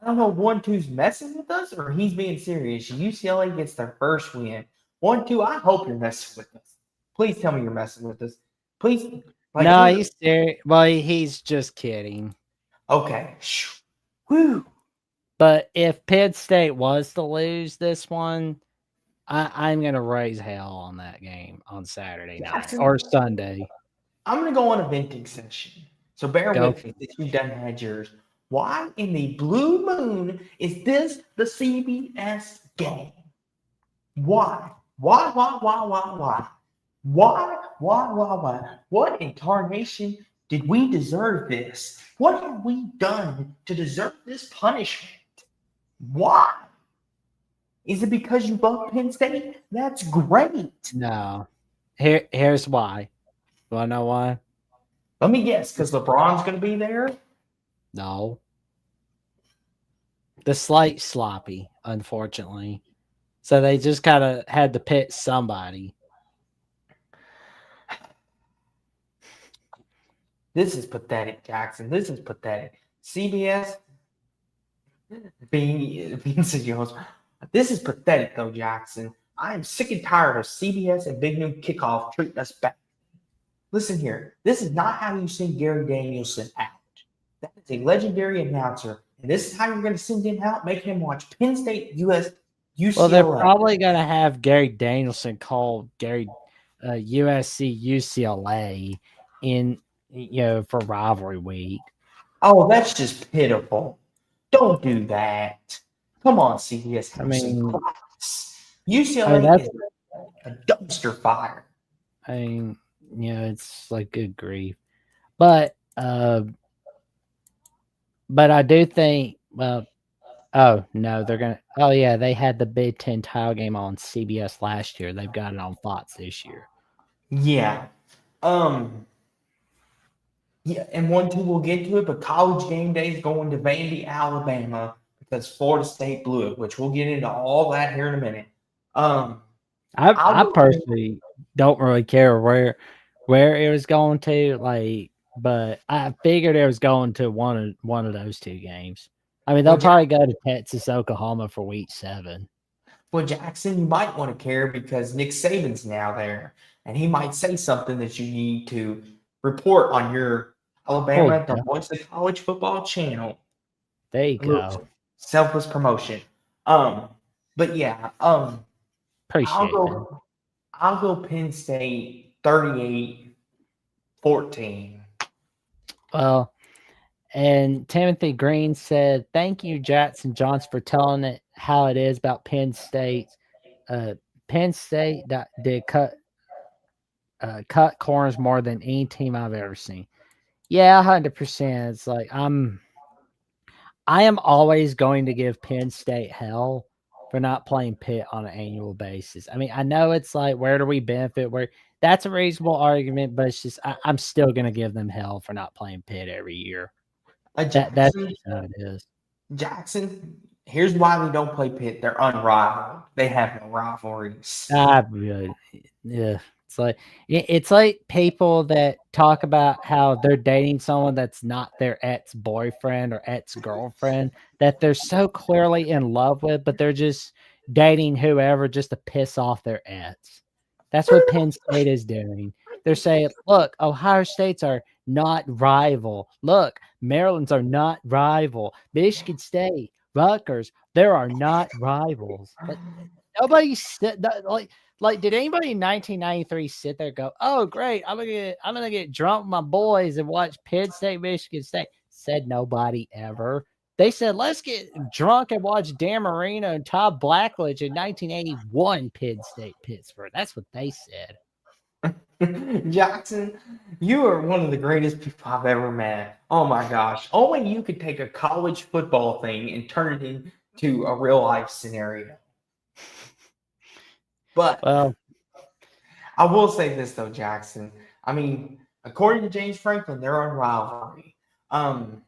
I don't know 1-2's messing with us or he's being serious. UCLA gets their first win. 1-2, I hope you're messing with us. Please tell me you're messing with us. Please. No, he's serious. Well, he's just kidding. Okay. Whew. But if Penn State was to lose this one, I'm going to raise hell on that game on Saturday night or Sunday. I'm going to go on a venting session. So bear with me that you've done had yours. Why in the blue moon is this the CBS game? Why? Why? What incarnation did we deserve this? What have we done to deserve this punishment? Why? Is it because you love Penn State? That's great. No. Here's why. Do I know why? Let me guess, because LeBron's going to be there? No. The slate sloppy, unfortunately. So they just kind of had to pit somebody. This is pathetic, Jackson. This is pathetic. CBS being CEOs. This is pathetic, though, Jackson. I am sick and tired of CBS and Big Noon Kickoff treating us back. Listen here. This is not how you send Gary Danielson out. That is a legendary announcer. And this is how you're going to send him out, making him watch Penn State, UCLA. Well, they're probably going to have Gary Danielson call USC, UCLA for rivalry week. Oh, that's just pitiful. Don't do that. Come on, CBS. I mean, UCLA is a dumpster fire. I mean, it's like good grief. But I do think, well, oh no, they're gonna. Oh yeah, they had the Big Ten title game on CBS last year. They've got it on Fox this year. Yeah, yeah, and 1-2 we'll get to it. But College Game Day is going to Vandy, Alabama, because Florida State blew it. Which we'll get into all that here in a minute. I personally don't really care where it was going to, but I figured it was going to one of those two games. I mean, they'll probably go to Texas, Oklahoma for week 7. Well, Jackson, you might want to care because Nick Saban's now there, and he might say something that you need to report on your Alabama, the Voice of College Football channel. There you go. Selfless promotion. But yeah, appreciate it. I'll go Penn State 38-14. Well, and Timothy Green said, "Thank you, Jackson Johnson, for telling it how it is about Penn State. Penn State did cut corners more than any team I've ever seen." Yeah, 100%. It's like I'm I am always going to give Penn State hell for not playing Pitt on an annual basis. I mean, I know it's like, where do we benefit? Where that's a reasonable argument, but it's just I'm still going to give them hell for not playing Pitt every year. That's Jackson, just how it is. Jackson. Here's why we don't play Pitt. They're unrivaled. They have no rivalries. Really, yeah. It's like people that talk about how they're dating someone that's not their ex boyfriend or ex girlfriend that they're so clearly in love with, but they're just dating whoever just to piss off their ex. That's what Penn State is doing. They're saying, "Look, Ohio States are not rival. Look, Maryland's are not rival. Michigan State, Rutgers, there are not rivals." Like nobody said that, like, did anybody in 1993 sit there and go, "Oh, great, I'm gonna get drunk with my boys and watch Penn State, Michigan State"? Said nobody ever. They said, "Let's get drunk and watch Dan Marino and Todd Blackledge in 1981, Penn State, Pittsburgh." That's what they said. Jackson, you are one of the greatest people I've ever met. Oh my gosh. Only you could take a college football thing and turn it into a real life scenario. But Well, I will say this though, Jackson. I mean, according to James Franklin, they're on rivalry. Um,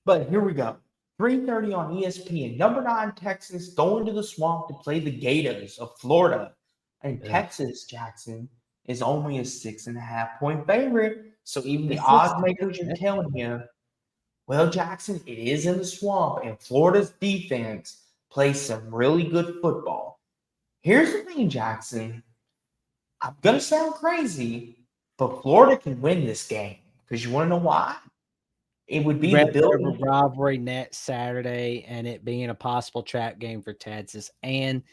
but here we go. 3:30 on ESPN. Number 9 Texas going to the swamp to play the Gators of Florida. And yeah. Texas, Jackson, is only a 6.5-point favorite. So even the This odds looks makers are good. telling you, well, Jackson, it is in the swamp, and Florida's defense plays some really good football. Here's the thing, Jackson. I'm gonna sound crazy, but Florida can win this game. Because you want to know why? It would be the Red River building. rivalry next Saturday, and it being a possible trap game for Texas, and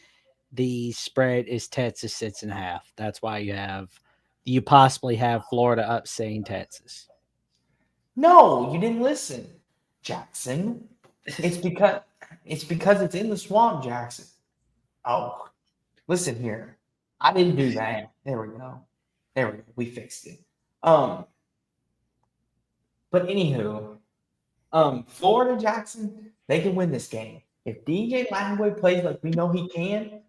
the spread is Texas 6.5. That's why you possibly have Florida upsetting Texas. No, you didn't listen, Jackson. It's because it's in the swamp, Jackson. Oh, listen here. I didn't do that. There we go. There we go. We fixed it. But anywho, Florida Jackson, they can win this game. If DJ Langway plays like we know he can,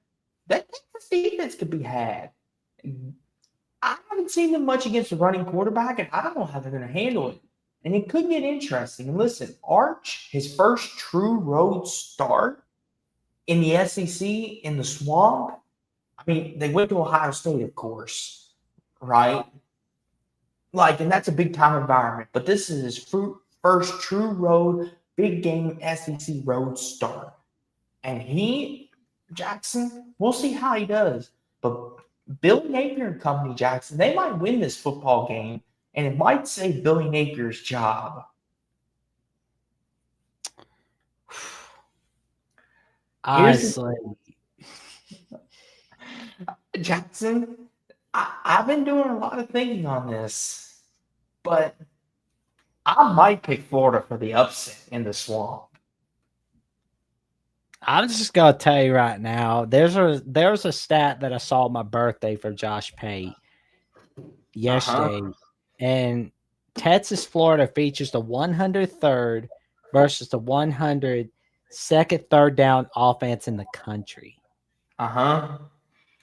that Texas defense could be had. I haven't seen them much against a running quarterback, and I don't know how they're going to handle it. And it could get interesting. And listen, Arch, his first true road start in the SEC in the swamp. I mean, they went to Ohio State, of course, right? Like, and that's a big time environment. But this is his first true road, big game SEC road start. And Jackson, we'll see how he does. But Billy Napier and company, Jackson, they might win this football game, and it might save Billy Napier's job. Honestly, Jackson, I've been doing a lot of thinking on this, but I might pick Florida for the upset in the swamp. I'm just gonna tell you right now. There's a stat that I saw on my birthday for Josh Pate yesterday, and Texas Florida features the 103rd versus the 102nd third down offense in the country.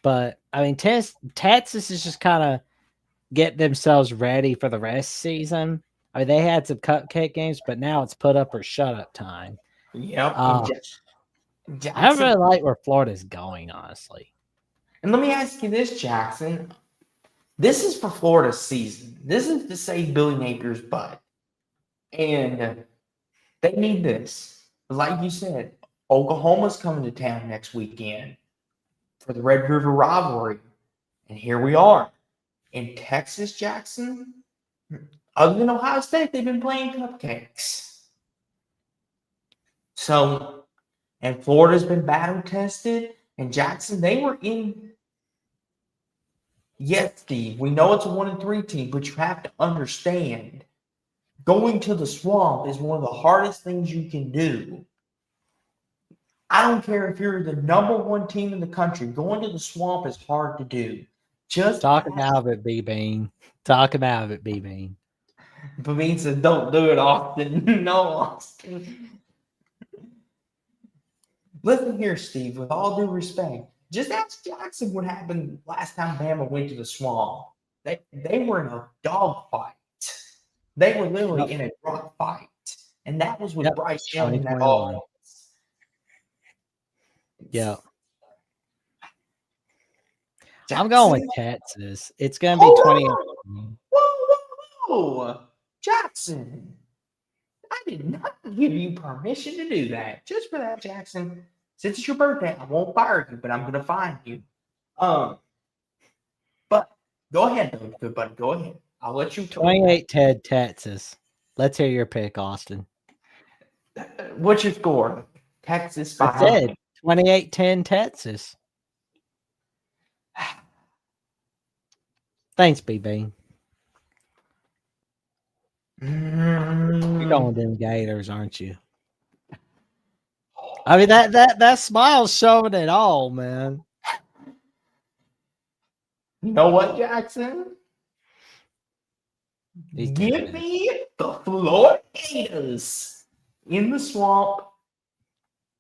But I mean, Texas is just kind of get themselves ready for the rest of the season. I mean, they had some cupcake games, but now it's put up or shut up time. Yep. I don't really like where Florida's going, honestly. And let me ask you this, Jackson. This is for Florida's season. This is to save Billy Napier's butt. And they need this. Like you said, Oklahoma's coming to town next weekend for the Red River rivalry. And here we are. In Texas, Jackson, other than Ohio State, they've been playing cupcakes. So, and Florida's been battle tested. And Jackson, they were in. Yes, Steve, we know it's a 1-3 team, but you have to understand going to the swamp is one of the hardest things you can do. I don't care if you're the number 1 team in the country, going to the swamp is hard to do. Just talk about it, B-Bean. Talk about it, B-Bean. B-Bean said, don't do it, Austin. No, Austin. Listen here, Steve, with all due respect, just ask Jackson what happened last time Bama went to the swamp. They were in a dog fight. They were Yep. literally in a rock fight. And that was with Yep. Bryce Young in that 2021. offense. Yeah. I'm going with Jackson, Texas. It's going to be hold 20. on. Whoa, whoa, whoa. Jackson, I did not give you permission to do that. Just for that, Jackson. Since it's your birthday, I won't fire you, but I'm gonna fine you. But go ahead, though, good buddy. Go ahead. I'll let you. 28-10 Texas. Let's hear your pick, Austin. What's your score? Texas by I said 28-10 Texas. Thanks, BB. You're going with them Gators, aren't you? I mean that smile's showing it all, man. You know what, Jackson? He's Give me the Florida Gators in the swamp.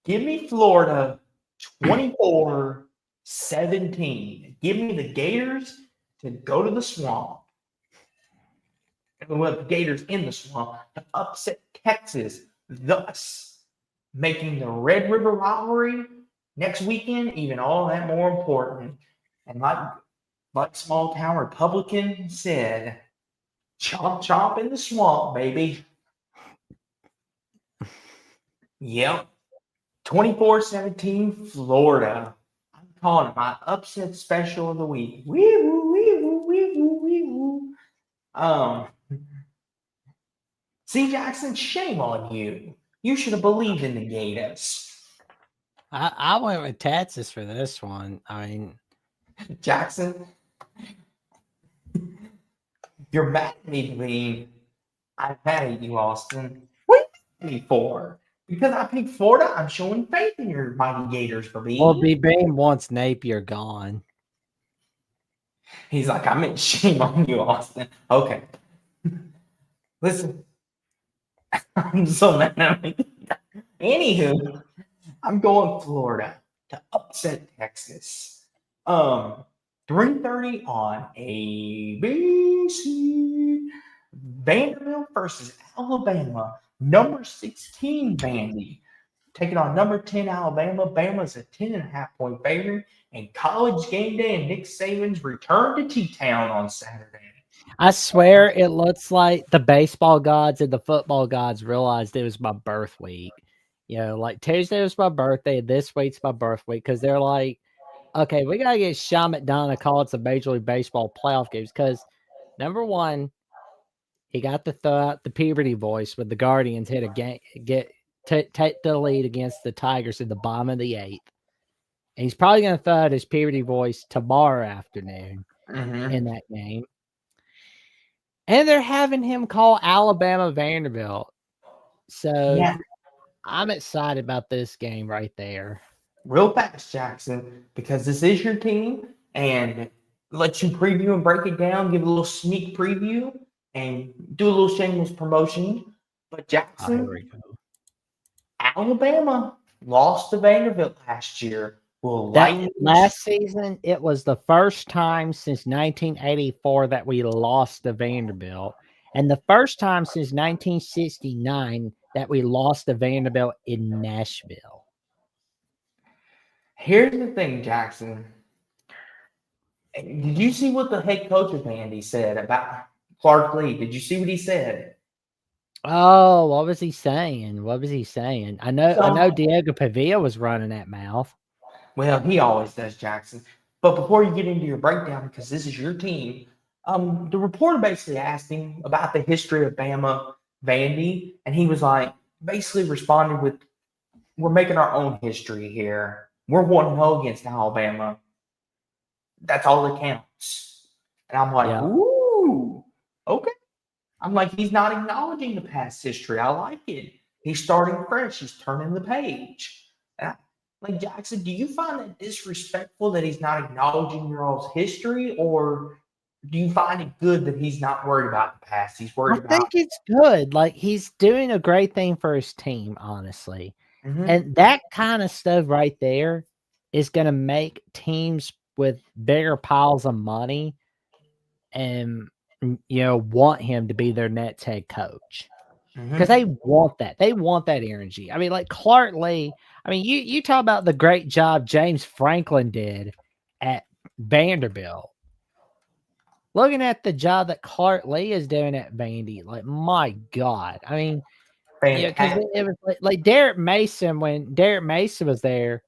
Give me Florida 24-17. Give me the Gators to go to the swamp. Well, the Gators in the swamp to upset Texas, thus making the Red River rivalry next weekend even all that more important. And like small town Republican said, chomp chomp in the swamp, baby. Yep. 24-17 Florida. I'm calling it my upset special of the week. Wee woo, wee woo, wee woo, wee woo. See, Jackson, shame on you. You should have believed in the Gators. I went with Texas for this one. I mean, Jackson, you're mad at me, Lee. I'm mad at you, Austin. What are you mad at me for? Because I picked Florida, I'm showing faith in your mighty Gators, baby. well, BB wants Napier gone. He's like, I meant shame on you, Austin. Okay. Listen, I'm so mad at me. Anywho, I'm going Florida to upset Texas. 3:30 on ABC. Vanderbilt versus Alabama. Number 16 Vandy taking on number 10 Alabama. Bama's a 10.5-point favorite. And college game day and Nick Saban's return to T-Town on Saturday. I swear it looks like the baseball gods and the football gods realized it was my birth week. You know, like Tuesday was my birthday, this week's my birth week because they're like, okay, we gotta get Sean McDonough calling some Major League Baseball playoff games because number one, he got to throw out the puberty voice with the Guardians hit a game, take the lead against the Tigers in the bottom of the eighth. And he's probably going to throw out his puberty voice tomorrow afternoon in that game. And they're having him call Alabama Vanderbilt. So Yeah. I'm excited about this game right there. Real fast, Jackson, because this is your team and let you preview and break it down, give a little sneak preview and do a little shameless promotion. But Jackson, here we go. Alabama lost to Vanderbilt last year. Last season, it was the first time since 1984 that we lost to Vanderbilt, and the first time since 1969 that we lost to Vanderbilt in Nashville. Here's the thing, Jackson. Did you see what the head coach of Vandy said about Clark Lee? Did you see what he said? Oh, what was he saying? I know Diego Pavia was running that mouth. Well, he always does, Jackson. But before you get into your breakdown, because this is your team, the reporter basically asked him about the history of Bama Vandy, and he was like, basically responded with, "We're making our own history here. We're 1-0 against Alabama. That's all that counts." And I'm like, Ooh, okay. I'm like, he's not acknowledging the past history. I like it. He's starting fresh. He's turning the page. Like, Jackson, do you find that disrespectful that he's not acknowledging your all's history, or do you find it good that he's not worried about the past? He's worried about. I think it's good. Like, he's doing a great thing for his team, honestly. And that kind of stuff right there is going to make teams with bigger piles of money and want him to be their next head coach. Because they want that. They want that energy. I mean, like Clark Lee. I mean, you talk about the great job James Franklin did at Vanderbilt. Looking at the job that Clark Lee is doing at Vandy, like my God. I mean, because it was like Derek Mason. When Derek Mason was there,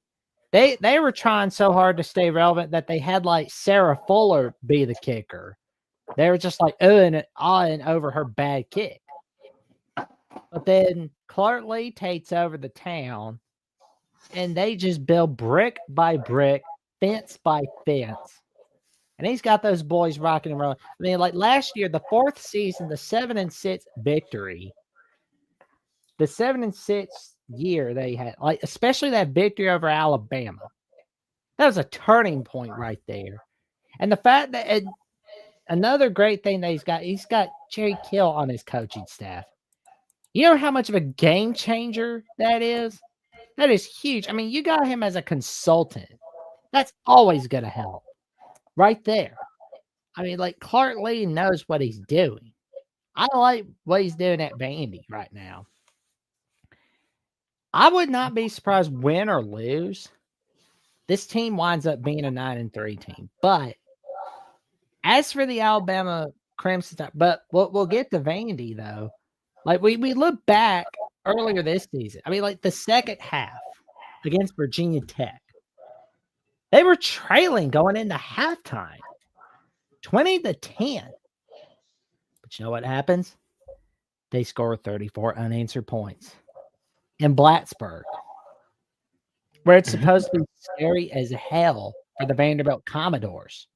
they were trying so hard to stay relevant that they had like Sarah Fuller be the kicker. They were just like awing over her bad kick. But then Clark Lee takes over the town, and they just build brick by brick, fence by fence. And he's got those boys rocking and rolling. I mean, like last year, the 4th season, the 7-6 victory, the 7-6 year they had, like especially that victory over Alabama, that was a turning point right there. And the fact that another great thing that he's got Jerry Kill on his coaching staff. You know how much of a game changer that is? That is huge. I mean, you got him as a consultant. That's always going to help right there. I mean, like Clark Lee knows what he's doing. I like what he's doing at Vandy right now. I would not be surprised, win or lose, this team winds up being a 9-3 team. But as for the Alabama Crimson, but we'll get to Vandy though. Like we look back earlier this season. I mean, like the second half against Virginia Tech, they were trailing going into halftime, 20-10. But you know what happens? They score 34 unanswered points in Blacksburg, where it's supposed to be scary as hell for the Vanderbilt Commodores.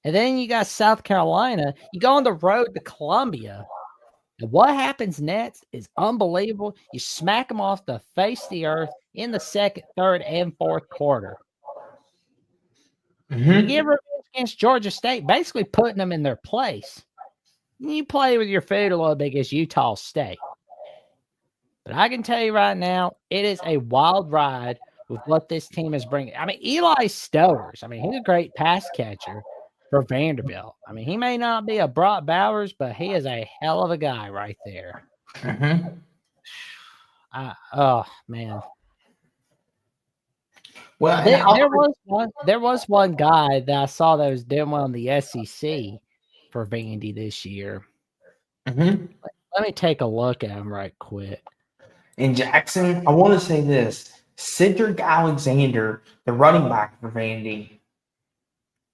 And then you got South Carolina. You go on the road to Columbia. And what happens next is unbelievable. You smack them off the face of the earth in the second, third, and fourth quarter. You get revenge against Georgia State, basically putting them in their place. You play with your food a little bit against Utah State. But I can tell you right now, it is a wild ride with what this team is bringing. I mean, Eli Stowers, he's a great pass catcher for Vanderbilt. I mean, he may not be a Brock Bowers, but he is a hell of a guy right there. Oh, man. Well, there was one guy that I saw that was doing well in the SEC for Vandy this year. Let me take a look at him right quick. In Jackson, I want to say this. Cedric Alexander, the running back for Vandy,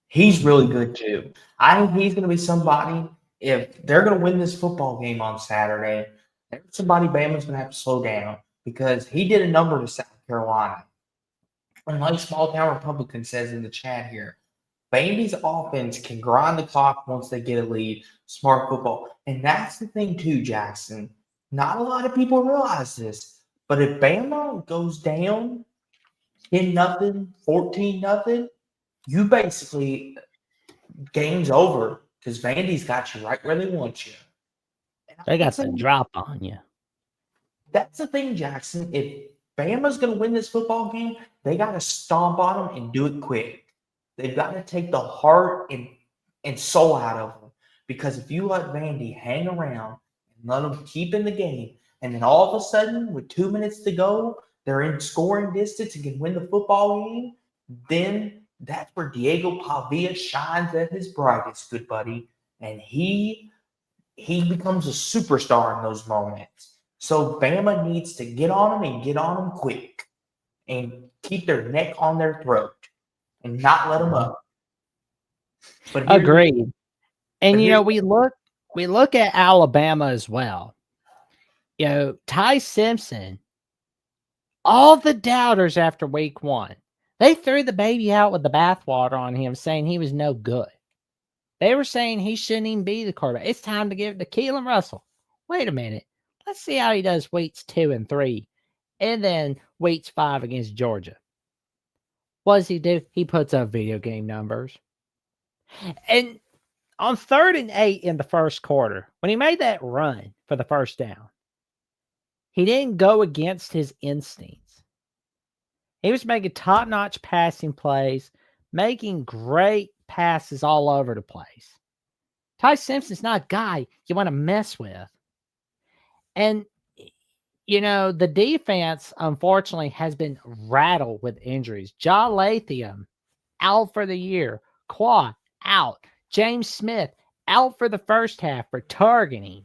he's really good too. I think he's going to be somebody, if they're going to win this football game on Saturday, there's somebody Bama's going to have to slow down because he did a number to South Carolina. And like Small Town Republican says in the chat here, Vandy's offense can grind the clock once they get a lead. Smart football. And that's the thing too, Jackson. Not a lot of people realize this, but if Bama goes down 10-0, 14-0, you basically, game's over because Vandy's got you right where they want you. They got the drop on you. That's the thing, Jackson. If Bama's going to win this football game, they got to stomp on them and do it quick. They've got to take the heart and soul out of them. Because if you let Vandy hang around and let them keep in the game, and then all of a sudden, with 2 minutes to go, they're in scoring distance and can win the football game, then that's where Diego Pavia shines at his brightest, good buddy. And he becomes a superstar in those moments. So Bama needs to get on them and get on them quick and keep their neck on their throat and not let them up. But agreed. And we look at Alabama as well. Ty Simpson, all the doubters after week 1, they threw the baby out with the bathwater on him, saying he was no good. They were saying he shouldn't even be the quarterback. It's time to give it to Keelan Russell. Wait a minute. Let's see how he does weeks 2 and 3, and then weeks 5 against Georgia. What does he do? He puts up video game numbers. And on 3rd and 8 in the first quarter, when he made that run for the first down, he didn't go against his instincts. He was making top-notch passing plays, making great passes all over the place. Ty Simpson's not a guy you want to mess with. And, the defense, unfortunately, has been rattled with injuries. Ja Lathium, out for the year. Qua, out. James Smith, out for the first half for targeting.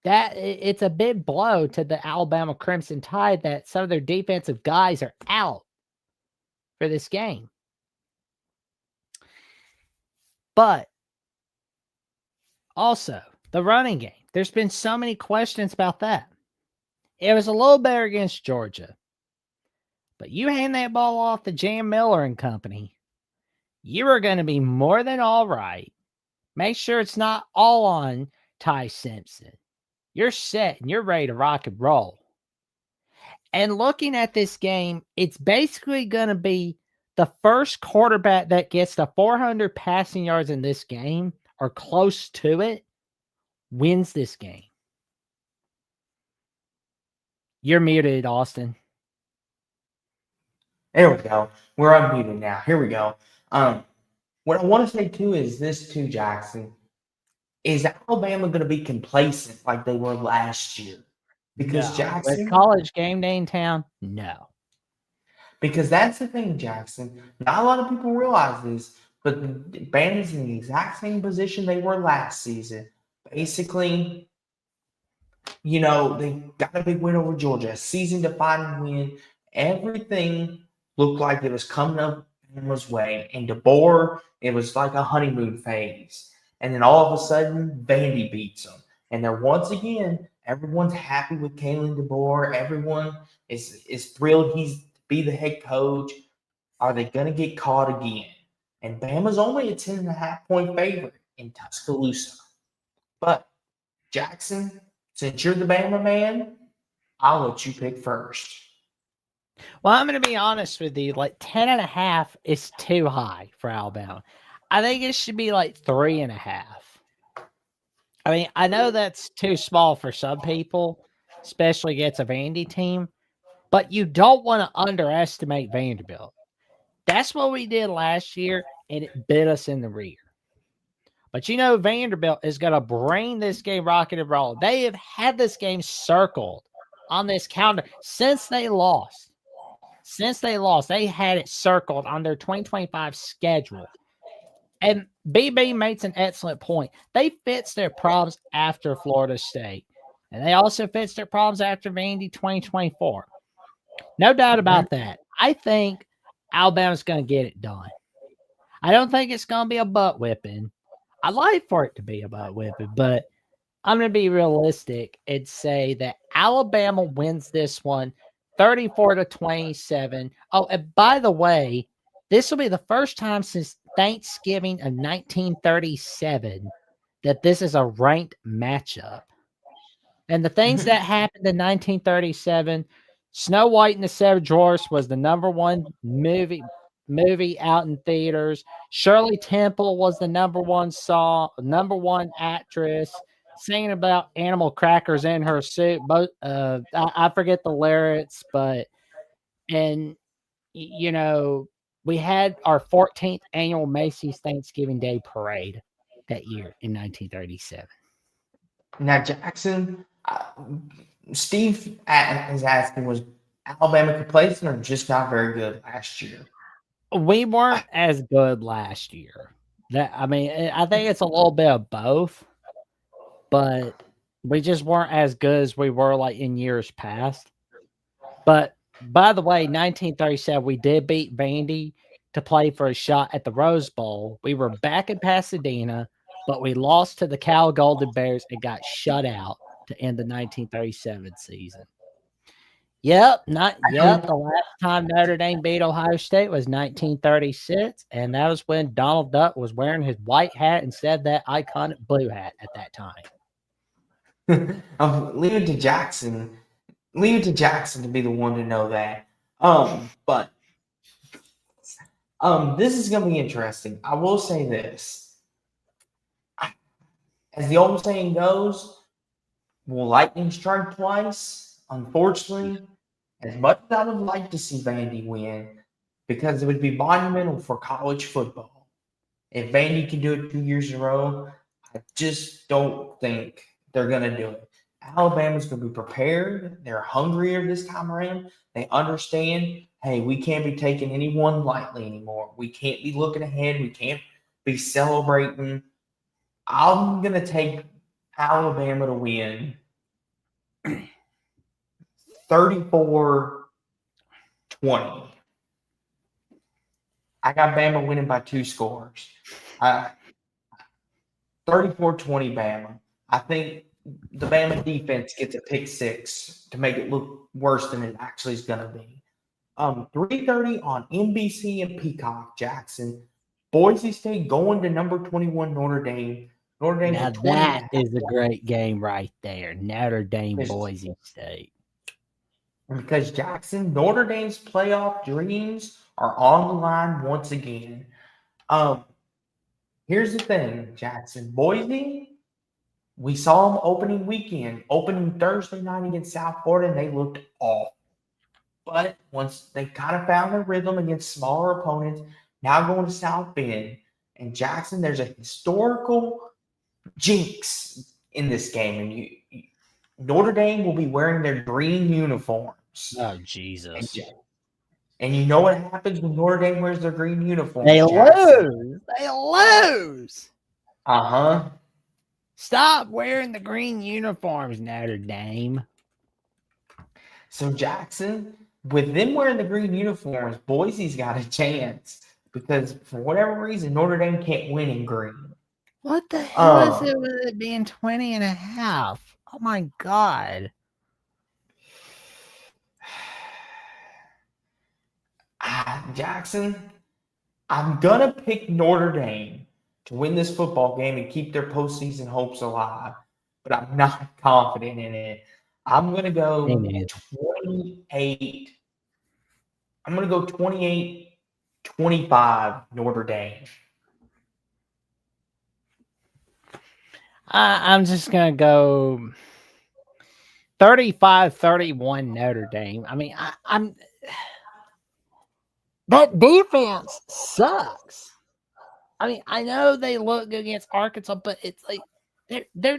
It's a big blow to the Alabama Crimson Tide that some of their defensive guys are out for this game. But also, the running game. There's been so many questions about that. It was a little better against Georgia. But you hand that ball off to Jam Miller and company, you are going to be more than all right. Make sure it's not all on Ty Simpson. You're set and you're ready to rock and roll. And looking at this game, it's basically going to be the first quarterback that gets the 400 passing yards in this game or close to it wins this game. You're muted, Austin. There we go. We're unmuted now. Here we go. What I want to say too is this too, Jackson. Is Alabama going to be complacent like they were last year? Because No. Jackson, With college game day in town, no. Because that's the thing, Jackson. Not a lot of people realize this, but Bama's in the exact same position they were last season. Basically, they got a big win over Georgia, a season-defining win. Everything looked like it was coming up Bama's way. And DeBoer, it was like a honeymoon phase. And then all of a sudden, Vandy beats them. And then once again, everyone's happy with Kalen DeBoer. Everyone is thrilled he's be the head coach. Are they going to get caught again? And Bama's only a 10.5-point favorite in Tuscaloosa. But, Jackson, since you're the Bama man, I'll let you pick first. Well, I'm going to be honest with you. 10.5 is too high for Alabama. I think it should be 3.5. I mean, I know that's too small for some people, especially against a Vandy team, but you don't want to underestimate Vanderbilt. That's what we did last year, and it bit us in the rear. But Vanderbilt is going to bring this game rocking and rolling. They have had this game circled on this calendar since they lost. They had it circled on their 2025 schedule. And BB makes an excellent point. They fixed their problems after Florida State. And they also fixed their problems after Vandy 2024. No doubt about that. I think Alabama's going to get it done. I don't think it's going to be a butt whipping. I'd like for it to be a butt whipping, but I'm going to be realistic and say that Alabama wins this one 34-27. Oh, and by the way, this will be the first time since Thanksgiving of 1937 that this is a ranked matchup. And the things that happened in 1937, Snow White and the Seven Dwarfs was the #1 movie out in theaters. Shirley Temple was the #1 actress singing about animal crackers in her suit. But I forget the lyrics, we had our 14th annual Macy's Thanksgiving Day Parade that year in 1937. Now, Jackson, Steve is asking, was Alabama complacent or just not very good last year? We weren't as good last year. I think it's a little bit of both, but we just weren't as good as we were in years past. But by the way, 1937, we did beat Vandy to play for a shot at the Rose Bowl. We were back in Pasadena, but we lost to the Cal Golden Bears and got shut out to end the 1937 season. The last time Notre Dame beat Ohio State was 1936, and that was when Donald Duck was wearing his white hat instead of that iconic blue hat at that time. Leave it to Jackson to be the one to know that. But this is going to be interesting. I will say this. As the old saying goes, Will lightning strike twice? Unfortunately, as much as I would like to see Vandy win, because it would be monumental for college football. If Vandy can do it 2 years in a row, I just don't think they're going to do it. Alabama's going to be prepared. They're hungrier this time around. They understand, hey, we can't be taking anyone lightly anymore. We can't be looking ahead. We can't be celebrating. I'm going to take Alabama to win 34-20. I got Bama winning by 2 scores. 34-20 Bama. I think the Bama defense gets a pick six to make it look worse than it actually is going to be. 3:30 on NBC and Peacock, Jackson. Boise State going to number 21 Notre Dame. Notre Dame's Now a 20 that is a great game right there. Notre Dame, Boise State. Because Jackson, Notre Dame's playoff dreams are on the line once again. Here's the thing, Jackson. Boise, we saw them opening Thursday night against South Florida, and they looked off. But once they kind of found their rhythm against smaller opponents, now going to South Bend and Jackson, there's a historical jinx in this game, and Notre Dame will be wearing their green uniforms. Oh, Jesus. And you know what happens when Notre Dame wears their green uniforms? They Jackson? lose. They lose. Uh-huh. Stop wearing the green uniforms, Notre Dame. So, Jackson, with them wearing the green uniforms, Boise's got a chance because for whatever reason, Notre Dame can't win in green. What the hell is it with it being 20.5? Oh, my God. Jackson, I'm going to pick Notre Dame to win this football game and keep their postseason hopes alive, but I'm not confident in it. I'm going to go 28. I'm going to go 28-25 Notre Dame. I'm just going to go 35-31 Notre Dame. I mean, I'm that defense sucks. I mean, I know they look good against Arkansas, but it's like they're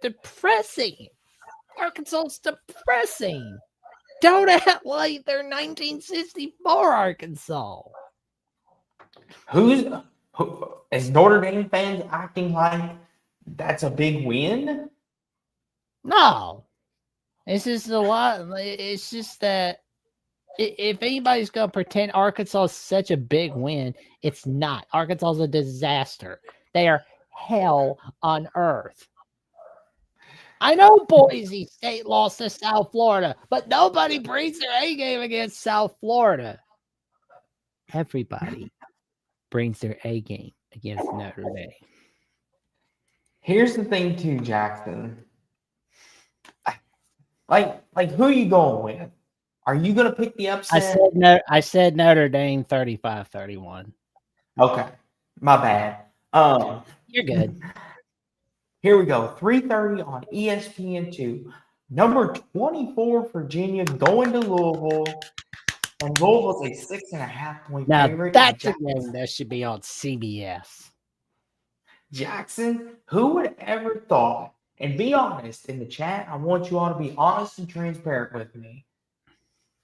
depressing. Arkansas's depressing. Don't act like they're 1964 Arkansas. Who is Notre Dame fans acting like that's a big win? No, it's just a lot. It's just that if anybody's going to pretend Arkansas is such a big win, it's not. Arkansas is a disaster. They are hell on earth. I know Boise State lost to South Florida, but nobody brings their A game against South Florida. Everybody brings their A game against Notre Dame. Here's the thing, too, Jackson. Like who are you going with? Are you going to pick the upset? I said Notre Dame 35-31. Okay, my bad. You're good. Here we go. 3:30 on ESPN2. Number 24 Virginia going to Louisville, and Louisville's a 6.5-point favorite. Now that's a game that should be on CBS. Jackson, who would ever thought? And be honest in the chat. I want you all to be honest and transparent with me.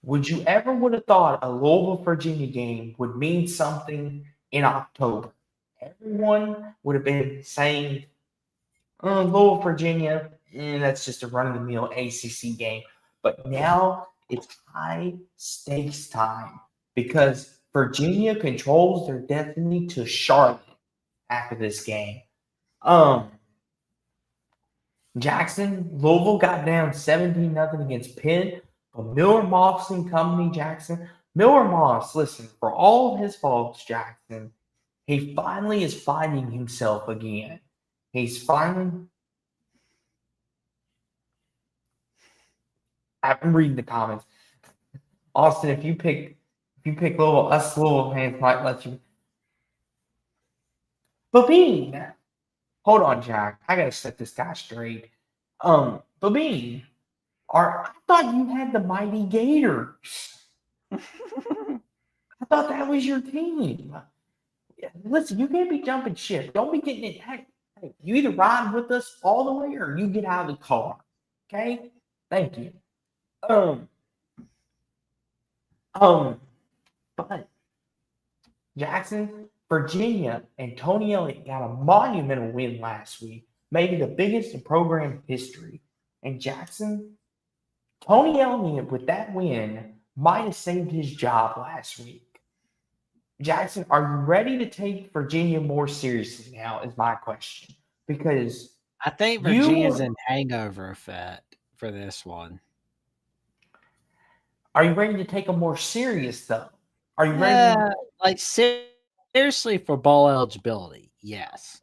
Would you ever would have thought a Louisville Virginia game would mean something in October? Everyone would have been saying, Louisville Virginia, that's just a run-of-the-mill ACC game. But now it's high stakes time because Virginia controls their destiny to Charlotte after this game. Jackson, Louisville got down 17-0 against Penn. But Miller Moss and company, Jackson. Miller Moss, listen, for all of his faults, Jackson, he finally is finding himself again. He's finally. I'm reading the comments. Austin, if you pick Louisville, us Louisville fans might let you. But hold on, Jack. I gotta set this guy straight. But Bean, I thought you had the mighty Gators. I thought that was your team. Listen, you can't be jumping ship. Don't be getting it. Hey, you either ride with us all the way or you get out of the car. Okay? Thank you. But Jackson, Virginia, and Tony Elliott got a monumental win last week, maybe the biggest in program history. And Jackson, Tony Elliott with that win might have saved his job last week. Jackson, are you ready to take Virginia more seriously now? Is my question. Because I think Virginia's in hangover effect for this one. Are you ready to take them more serious though? Are you ready? Like seriously for bowl eligibility? Yes.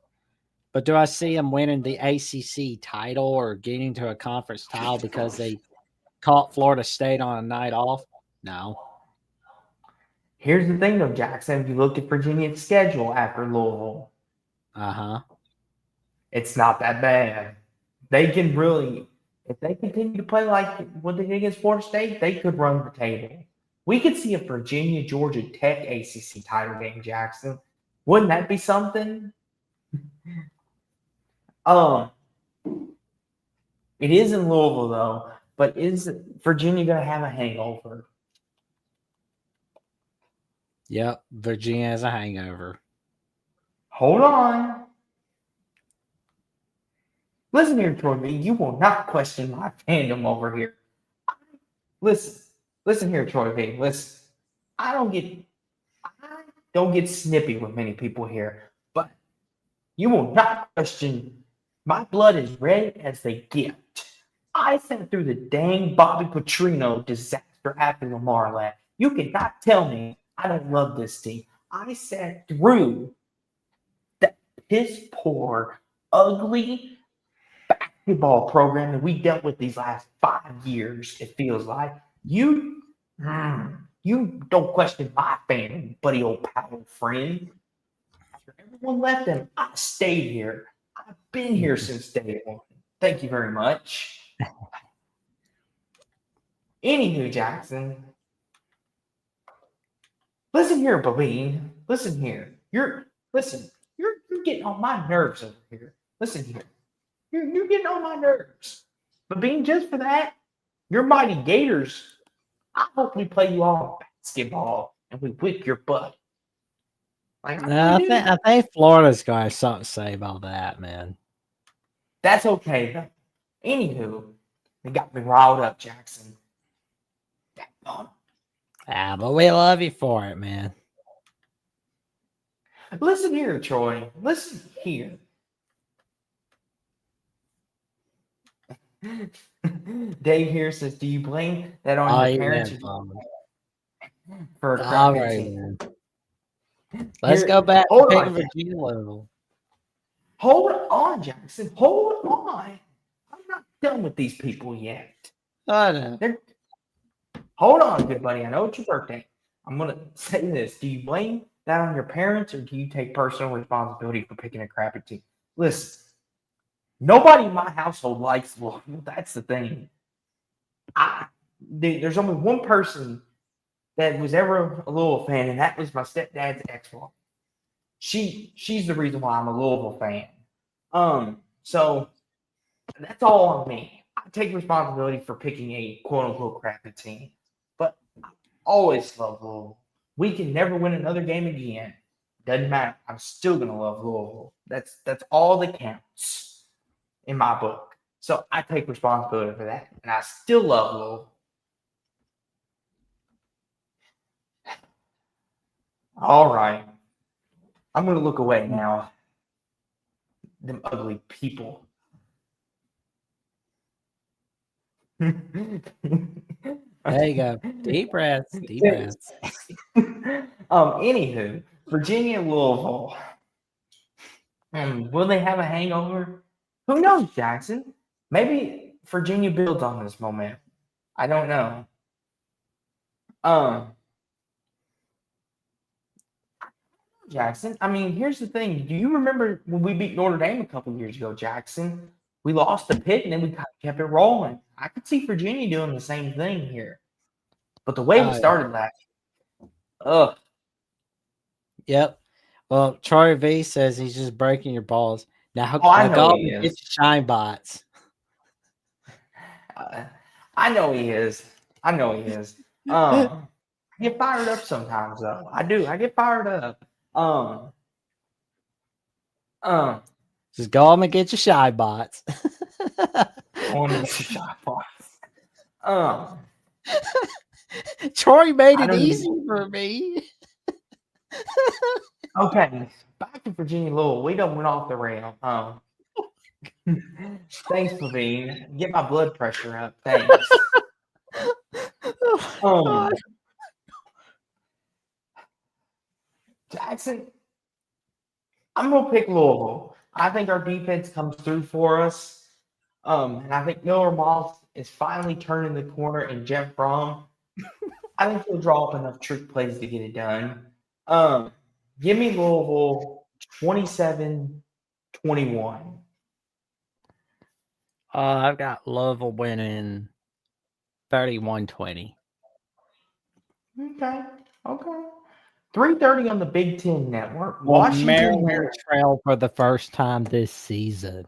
But do I see them winning the ACC title or getting to a conference title because they caught Florida State on a night off? No. Here's the thing, though, Jackson. If you look at Virginia's schedule after Louisville, it's not that bad. They can really, if they continue to play like what they did against Florida State, they could run the table. We could see a Virginia Georgia Tech ACC title game, Jackson. Wouldn't that be something? It is in Louisville though, but is Virginia going to have a hangover? Yep, Virginia has a hangover. Hold on. Listen here, Troy B. You will not question my fandom over here. Listen here, Troy B. Listen. I don't get snippy with many people here, but you will not question. My blood is red as they get. I sat through the dang Bobby Petrino disaster after Lamar left. You cannot tell me I don't love this team. I sat through that piss poor, ugly basketball program that we dealt with these last 5 years, it feels like. You don't question my fandom, buddy old pal friend. After everyone left them, I stayed here. I've been here since day one. Thank you very much. Anywho, Jackson. Listen here, Babine. Listen here. You're getting on my nerves over here. Listen here. You're getting on my nerves. Babine, just for that, your mighty Gators, I hope we play you all basketball and we whip your butt. Like, I think Florida's got to have something to say about that, man. That's okay, though. Anywho, they got me riled up, Jackson. But we love you for it, man. Listen here, Troy. Listen here. Dave here says, do you blame that on your parents for a crappy team? Let's go back to picking Virginia level. Hold on, Jackson. Hold on. I'm not done with these people yet. I know. Hold on, good buddy. I know it's your birthday. I'm going to say this. Do you blame that on your parents or do you take personal responsibility for picking a crappy team? Listen, nobody in my household likes Louisville. That's the thing. There's only one person that was ever a Louisville fan, and that was my stepdad's ex-wife. She's the reason why I'm a Louisville fan. So that's all on me. I take responsibility for picking a quote-unquote crappy team. But I always love Louisville. We can never win another game again. Doesn't matter. I'm still going to love Louisville. That's all that counts in my book. So I take responsibility for that. And I still love Louisville. All right. I'm going to look away now. Them ugly people. There you go. Deep breaths. Deep breaths. Anywho, Virginia, Louisville. Will they have a hangover? Who knows, Jackson? Maybe Virginia builds on this momentum. I don't know. Jackson, I mean, here's the thing. Do you remember when we beat Notre Dame a couple years ago, Jackson? we lost to Pitt, and then we kept it rolling. I could see Virginia doing the same thing here. But the way we started last year, Yep. Well, Troy V says he's just breaking your balls. Now, I know go he and is. get your shine bots. I know he is. I know he is. I get fired up sometimes, though. I do. I get fired up. Just go home and get your shy bots. On the shot box. Troy made I it don't easy even- for me. Okay, back to Virginia Louisville. We done went off the rail. Thanks, Levine. Get my blood pressure up. Thanks. Oh, Jackson, I'm gonna pick Louisville. I think our defense comes through for us. And I think Miller Moss is finally turning the corner, and Jeff Brom, I think he'll draw up enough trick plays to get it done. Give me Louisville 27-21. I've got Louisville winning 31-20. Okay. 3:30 on the Big Ten Network. Well, Washington Maryland trail for the first time this season.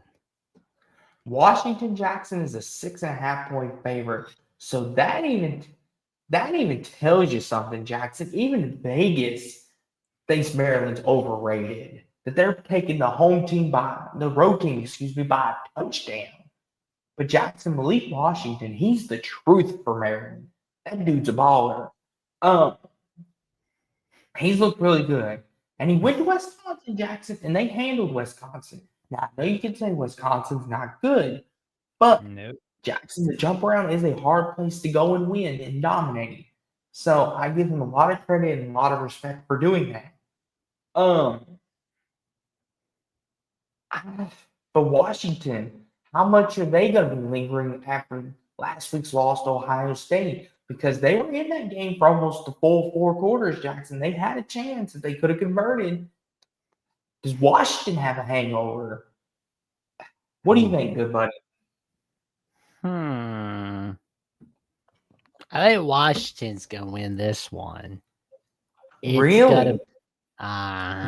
Washington Jackson is a 6.5-point favorite. So that even tells you something, Jackson. Even Vegas thinks Maryland's overrated. That they're taking the road team, by a touchdown. But Jackson, Malik Washington, he's the truth for Maryland. That dude's a baller. He's looked really good. And he went to Wisconsin, Jackson, and they handled Wisconsin. Now, I know you can say Wisconsin's not good, but Nope. Jackson, the jump around is a hard place to go and win and dominate. So I give him a lot of credit and a lot of respect for doing that. But Washington, how much are they going to be lingering after last week's loss to Ohio State? Because they were in that game for almost the full 4 quarters, Jackson. They had a chance if they could have converted. Does Washington have a hangover? What do you think, good buddy? I think Washington's gonna win this one. Really? I've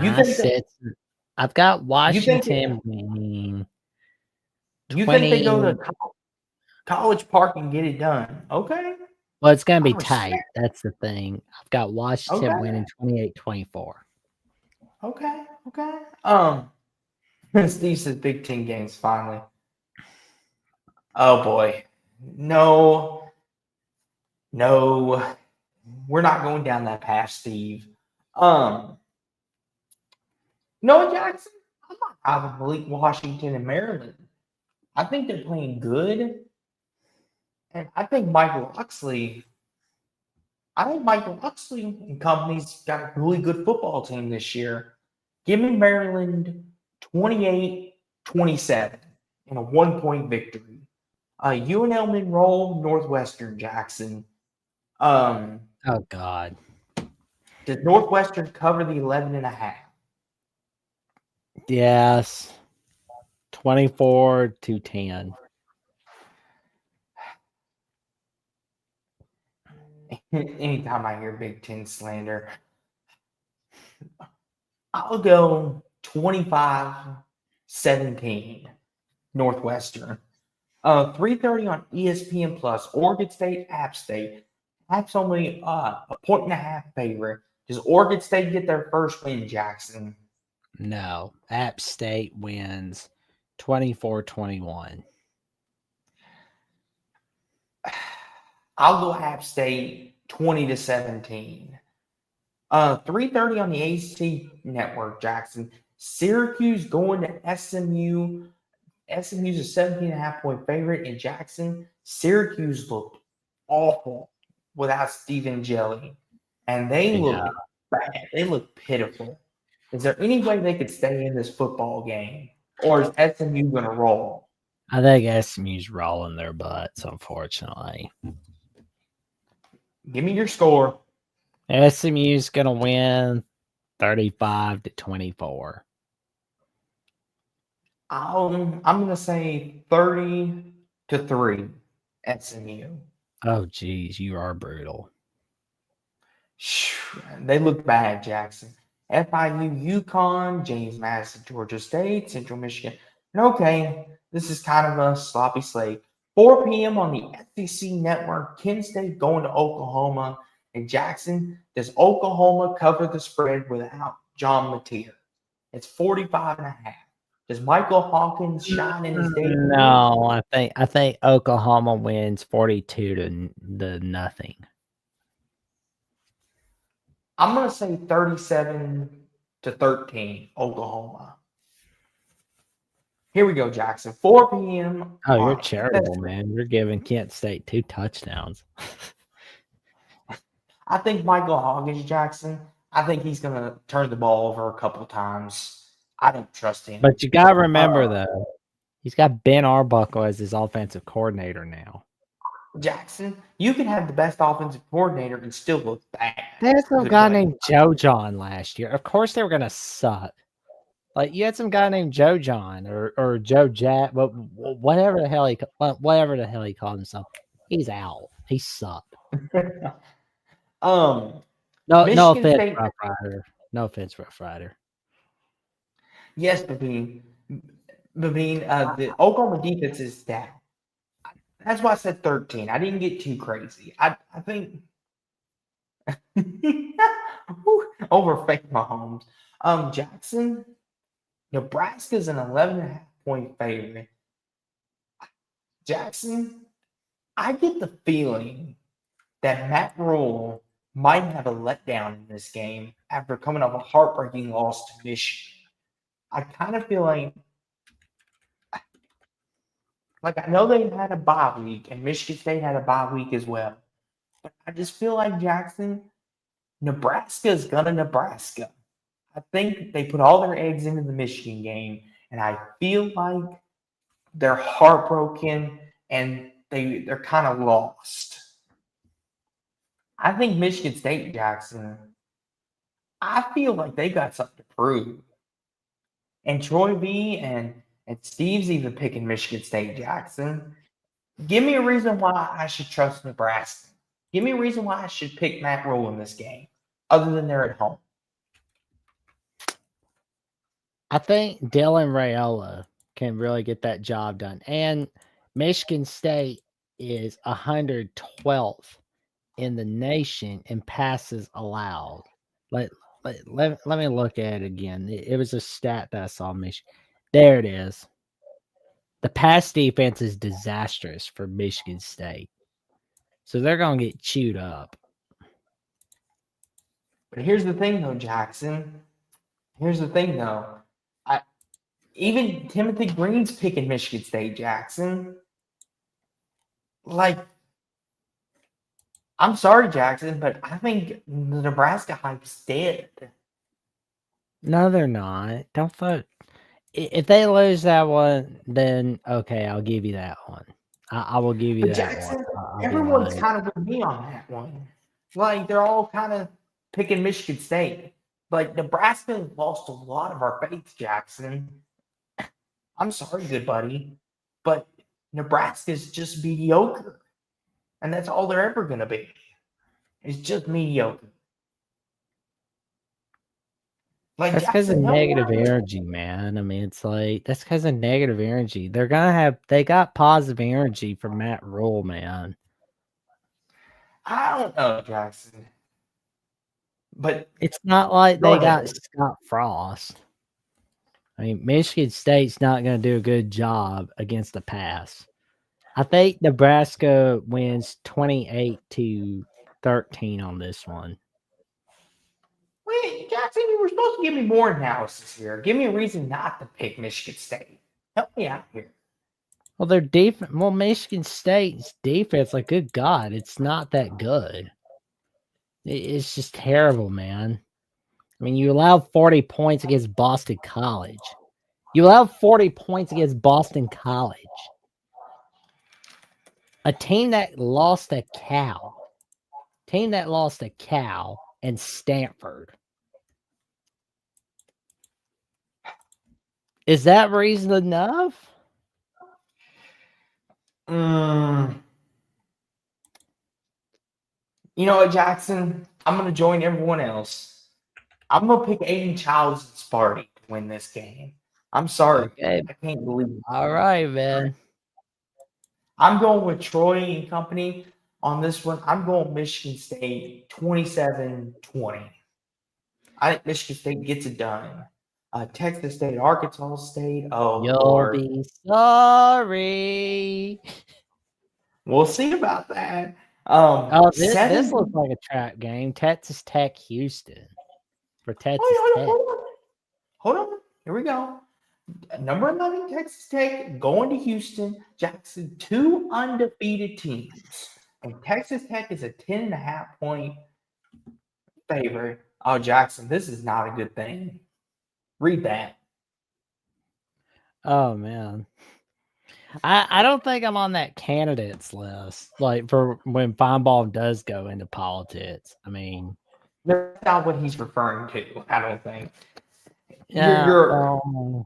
got Washington winning. You think they go to College Park and get it done? Okay. Well, it's gonna be tight. That's the thing. I've got Washington winning 28-24. Okay. Steve says Big Ten games finally. Oh boy. No. We're not going down that path, Steve. Noah Jackson, I'm not having Malik Washington and Maryland. I think they're playing good. And I think Michael Oxley and company's got a really good football team this year. Give me Maryland 28-27 in a 1-point victory. UNL Monroe, Northwestern, Jackson. Oh, God. Does Northwestern cover the 11.5? Yes. 24-10. Anytime I hear Big Ten slander, I'll go 25-17 Northwestern. 3:30 on ESPN Plus. Oregon State, App State. App's only a 1.5 favorite. Does Oregon State get their first win, Jackson? No. App State wins 24-21. I'll go App State 20-17. 3:30 on the AC Network, Jackson. Syracuse going to SMU. SMU's a 17.5-point favorite in Jackson. Syracuse looked awful without Stephen Jelly. And they look bad. They look pitiful. Is there any way they could stay in this football game? Or is SMU going to roll? I think SMU's rolling their butts, unfortunately. Give me your score. SMU's going to win 35-24. I'm gonna say 30-3 SMU. Oh, geez, you are brutal. They look bad, Jackson. FIU, UConn, James Madison, Georgia State, Central Michigan. And okay, this is kind of a sloppy slate. 4 p.m. on the SEC Network, Kent State going to Oklahoma. And Jackson, does Oklahoma cover the spread without John Mateer? It's 45.5. Does Michael Hawkins shine in his debut? No, I think Oklahoma wins 42 to nothing. I'm going to say 37-13, Oklahoma. Here we go, Jackson. 4 p.m. Oh, you're charitable, man. You're giving Kent State 2 touchdowns. I think Michael Hawkins, Jackson, I think he's going to turn the ball over a couple times. I don't trust him. But you got to remember, though, he's got Ben Arbuckle as his offensive coordinator now. Jackson, you can have the best offensive coordinator and still look bad. There's some guy named Joe John last year. Of course they were going to suck. Like, you had some guy named Joe John or Joe Jack, but whatever the hell he called himself. He's out. He sucked. No offense, State, Rough Rider. No offense, Rough Rider. Yes, Babine. The Oklahoma defense is down. That's why I said 13. I didn't get too crazy. I think over fake Mahomes. Jackson, Nebraska's an 11.5-point favorite. Jackson, I get the feeling that Matt Rule might have a letdown in this game after coming off a heartbreaking loss to Michigan. I kind of feel like I know they had a bye week, and Michigan State had a bye week as well. But I just feel like, Jackson, Nebraska's gonna Nebraska. I think they put all their eggs into the Michigan game, and I feel like they're heartbroken and they're kind of lost. I think Michigan State, Jackson, I feel like they got something to prove. And Troy B and Steve's even picking Michigan State, Jackson. Give me a reason why I should trust Nebraska. Give me a reason why I should pick Matt Rule in this game, other than they're at home. I think Dylan Raiola can really get that job done. And Michigan State is 112th in the nation in passes allowed. Let me look at it again. It was a stat that I saw. Michigan. There it is. The pass defense is disastrous for Michigan State. So they're going to get chewed up. But here's the thing, though, Jackson. Even Timothy Green's picking Michigan State, Jackson. I'm sorry, Jackson, but I think the Nebraska hype's dead. No, they're not. Don't vote. If they lose that one, then okay, I'll give you that one. I will give you But that Jackson, one. everyone's kind of with me on that one. They're all kind of picking Michigan State. Nebraska lost a lot of our faith, Jackson. I'm sorry, good buddy, but Nebraska's just mediocre. And that's all they're ever going to be. It's just mediocre. That's because of negative energy, man. I mean, it's like that's because of negative energy. They got positive energy from Matt Rule, man. I don't know, Jackson. But it's not like they got Scott Frost. I mean, Michigan State's not going to do a good job against the pass. I think Nebraska wins 28-13 on this one. Wait, Jackson, you were supposed to give me more analysis here. Give me a reason not to pick Michigan State. Help me out here. Well, their defense. Well, Michigan State's defense, like, good God, it's not that good. It's just terrible, man. I mean, you allowed 40 points against Boston College. You allowed 40 points against Boston College. A team that lost a cow. And Stanford. Is that reason enough? Mm, you know what, Jackson? I'm going to join everyone else. I'm going to pick Aiden Childs and Sparty to win this game. I'm sorry. Okay. I can't believe it. All right, man. I'm going with Troy and company on this one. I'm going Michigan State 27-20. I think Michigan State gets it done. Texas State, Arkansas State. Oh, You'll Lord. be sorry. We'll see about that. Oh, this looks Seven. like a trap game. Texas Tech, Houston for Texas Hold on, Tech. hold on. Hold on. Here we go. Number 11, Texas Tech going to Houston. Jackson, two undefeated teams. And Texas Tech is a 10.5 point favorite. Oh, Jackson, this is not a good thing. Read that. Oh man. I don't think I'm on that candidates list. Like for when Feinbaum does go into politics. I mean, That's not what he's referring to, I don't think. You're yeah,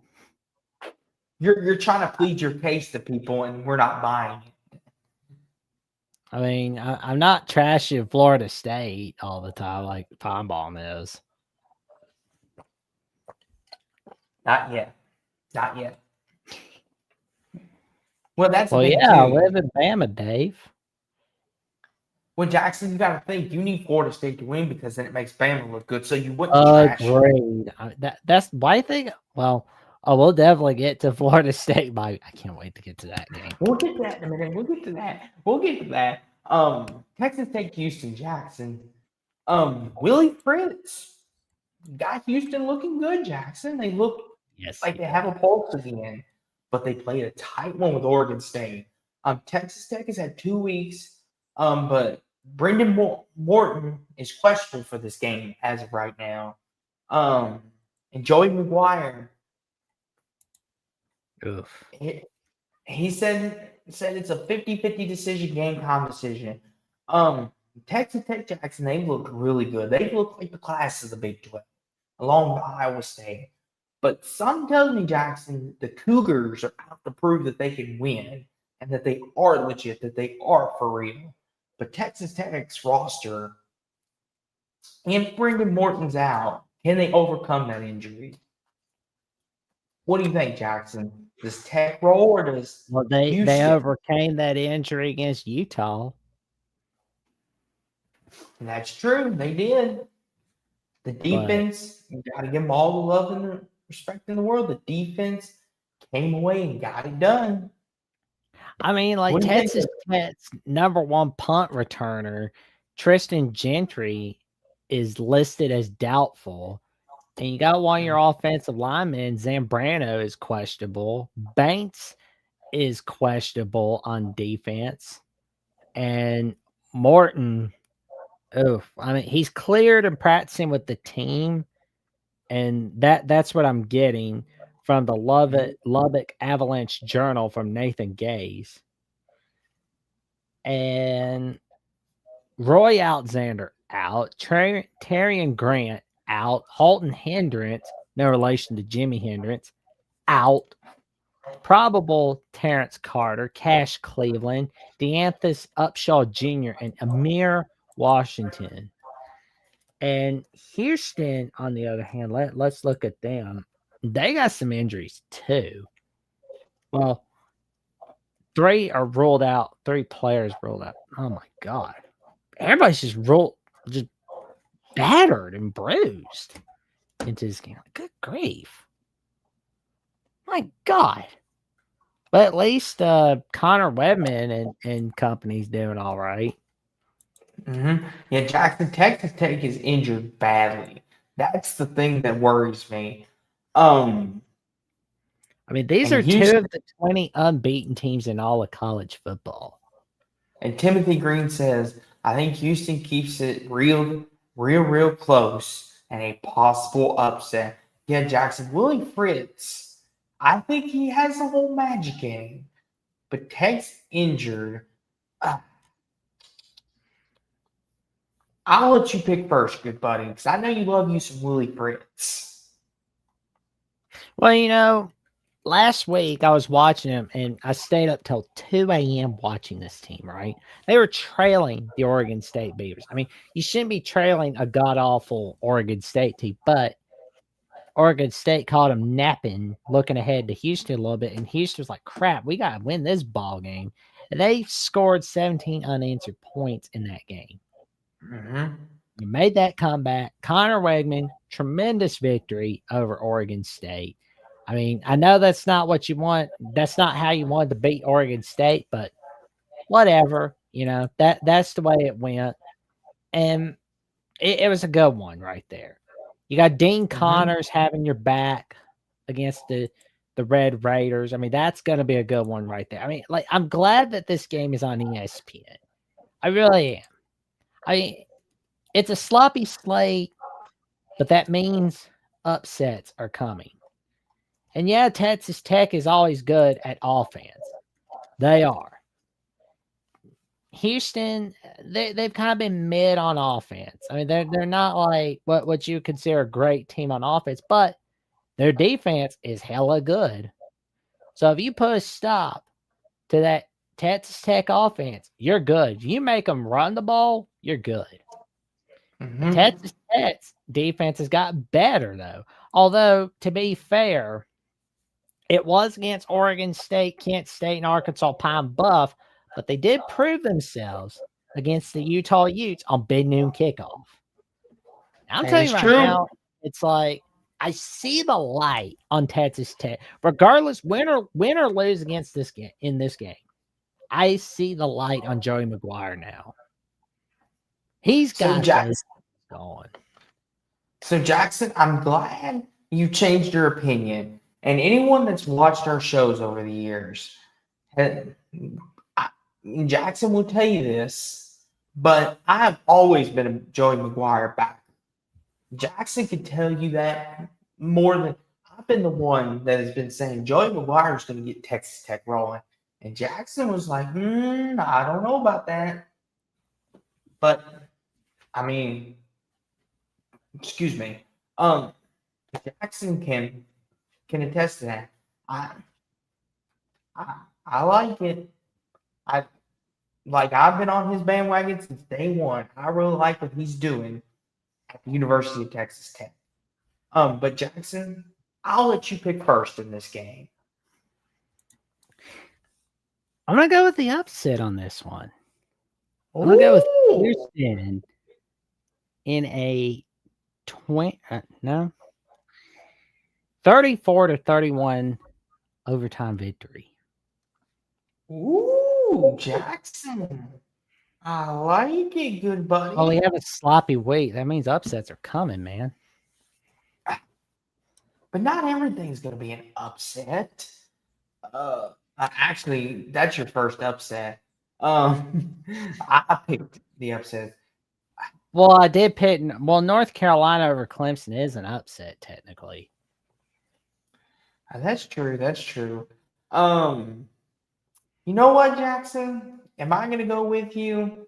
you're you're trying to plead your case to people and we're not buying it. I mean, I'm not trashing Florida State all the time like Feinbaum is. Not yet. Not yet. Well, that's the Well, thing yeah, I too. live in Bama, Dave. Well, Jackson, you got to think you need Florida State to win because then it makes Bama look good. So you wouldn't trash. Agreed. That's why I think. Well, we'll definitely get to Florida State. I can't wait to get to that game. We'll get to that in a minute. We'll get to that. We'll get to that. Texas Tech, Houston, Jackson. Willie Fritz got Houston looking good, Jackson. They look Yes, like they have a pulse again, but they played a tight one with Oregon State. Texas Tech has had 2 weeks, but Brendan Morton is questionable for this game as of right now. And Joey McGuire, Oof. he said it's a 50-50 decision, game time decision. Texas Tech, Jackson, they look really good. They look like the class of the Big 12, along with Iowa State. But some tells me, Jackson, the Cougars are out to prove that they can win and that they are legit, that they are for real. But Texas Tech's roster, and Brendan Morton's out, can they overcome that injury? What do you think, Jackson? Does Tech roll or does Well, they Houston? overcame that injury against Utah. And that's true. They did. The defense, you got to give them all the love and the respect in the world. The defense came away and got it done. I mean, like What do you think? Texas Tech's #1 punt returner, Tristan Gentry, is listed as doubtful. And you got one of your offensive linemen, Zambrano, is questionable. Banks is questionable on defense. And Morton, I mean, he's cleared and practicing with the team. And that's what I'm getting from the Lubbock Avalanche Journal from Nathan Gaze. And Roy Alexander out, Terrian Grant out, Halton Hindrance, no relation to Jimmy Hindrance, out, probable Terrence Carter, Cash Cleveland, Deanthus Upshaw Jr., and Amir Washington. And Houston, on the other hand, let's look at them. They got some injuries too. Well, 3 are ruled out, 3 players ruled out. Oh my God. Everybody's just battered and bruised into this game. Good grief. My God. But at least Connor Webman and company's doing all right. Mm-hmm. Yeah, Jackson, Texas Tech is injured badly. That's the thing that worries me. I mean, these And are 2 Houston, of the 20 unbeaten teams in all of college football. and Timothy Green says, I think Houston keeps it real close and a possible upset. Yeah, Jackson, Willie Fritz, I think he has the whole magic in him. But Tech's injured. I'll let you pick first, good buddy, because I know you love you some Willie Fritz. Well, last week I was watching them and I stayed up till 2 a.m. watching this team, right? They were trailing the Oregon State Beavers. I mean, you shouldn't be trailing a god awful Oregon State team, but Oregon State caught them napping, looking ahead to Houston a little bit, and Houston was like, crap, we got to win this ball game. And they scored 17 unanswered points in that game. Mm-hmm. You made that comeback. Connor Wegman, tremendous victory over Oregon State. I mean, I know that's not what you want. That's not how you wanted to beat Oregon State, but whatever. That's the way it went. And it was a good one right there. You got Dean Connors having your back against the Red Raiders. I mean, that's going to be a good one right there. I mean, like, I'm glad that this game is on ESPN. I really am. I mean, it's a sloppy slate, but that means upsets are coming. And yeah, Texas Tech is always good at offense. They are. Houston, they've kind of been mid on offense. I mean, they're not like what you consider a great team on offense, but their defense is hella good. So if you put a stop to that Texas Tech offense, you're good. If you make them run the ball, you're good. Mm-hmm. Texas Tech's defense has got better, though. Although, to be fair, it was against Oregon State, Kent State, and Arkansas Pine Bluff, but they did prove themselves against the Utah Utes on Big Noon kickoff. Now, I'm telling you right now, it's like I see the light on Texas Tech, regardless win or lose against this game in this game. I see the light on Joey McGuire now. He's got this going. So Jackson, I'm glad you changed your opinion. And anyone that's watched our shows over the years, Jackson will tell you this, but I have always been a Joey McGuire backer. Jackson could tell you that more than I've been the one that has been saying Joey McGuire is going to get Texas Tech rolling. And Jackson was like, I don't know about that. But, I mean, excuse me. Jackson can attest to that. I like it. I've been on his bandwagon since day one. I really like what he's doing at the University of Texas Tech. But Jackson, I'll let you pick first in this game. I'm gonna go with the upset on this one. I'm gonna go with Houston in a 34-31 overtime victory. Ooh, Jackson. I like it, good buddy. Oh, we have a sloppy week. That means upsets are coming, man. But not everything's going to be an upset. Actually, that's your first upset. I picked the upset. Well, I did pick. Well, North Carolina over Clemson is an upset, technically. That's true. That's true. You know what, Jackson? Am I going to go with you?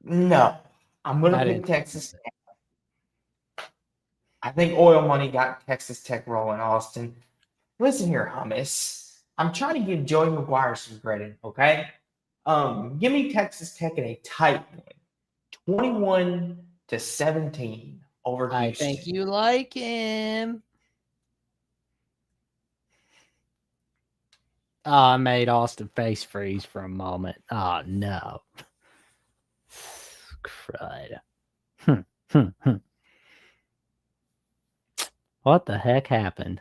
No. I'm going to pick Texas Tech. I think oil money got Texas Tech rolling, Austin. Listen here, Hummus. I'm trying to give Joey McGuire some credit, okay? Give me Texas Tech in a tight win, 21-17 over Houston. I think you like him. Oh, I made Austin face freeze for a moment. Oh, no. Crud. What the heck happened?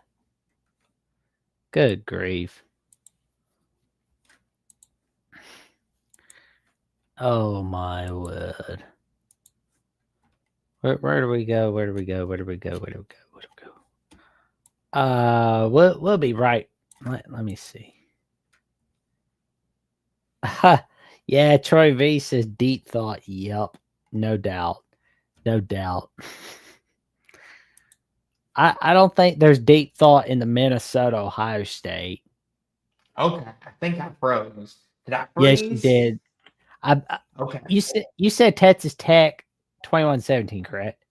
Good grief. Oh, my word. Where do we go? Where do we go? Where do we go? Where do we go? Where do we go? We'll be right. Let me see. Yeah, Troy V says deep thought. Yep, no doubt. No doubt. I don't think there's deep thought in the Minnesota Ohio State. Okay, I think I froze. Did I freeze? Yes, you did. Okay. You said Texas Tech 21-17, correct?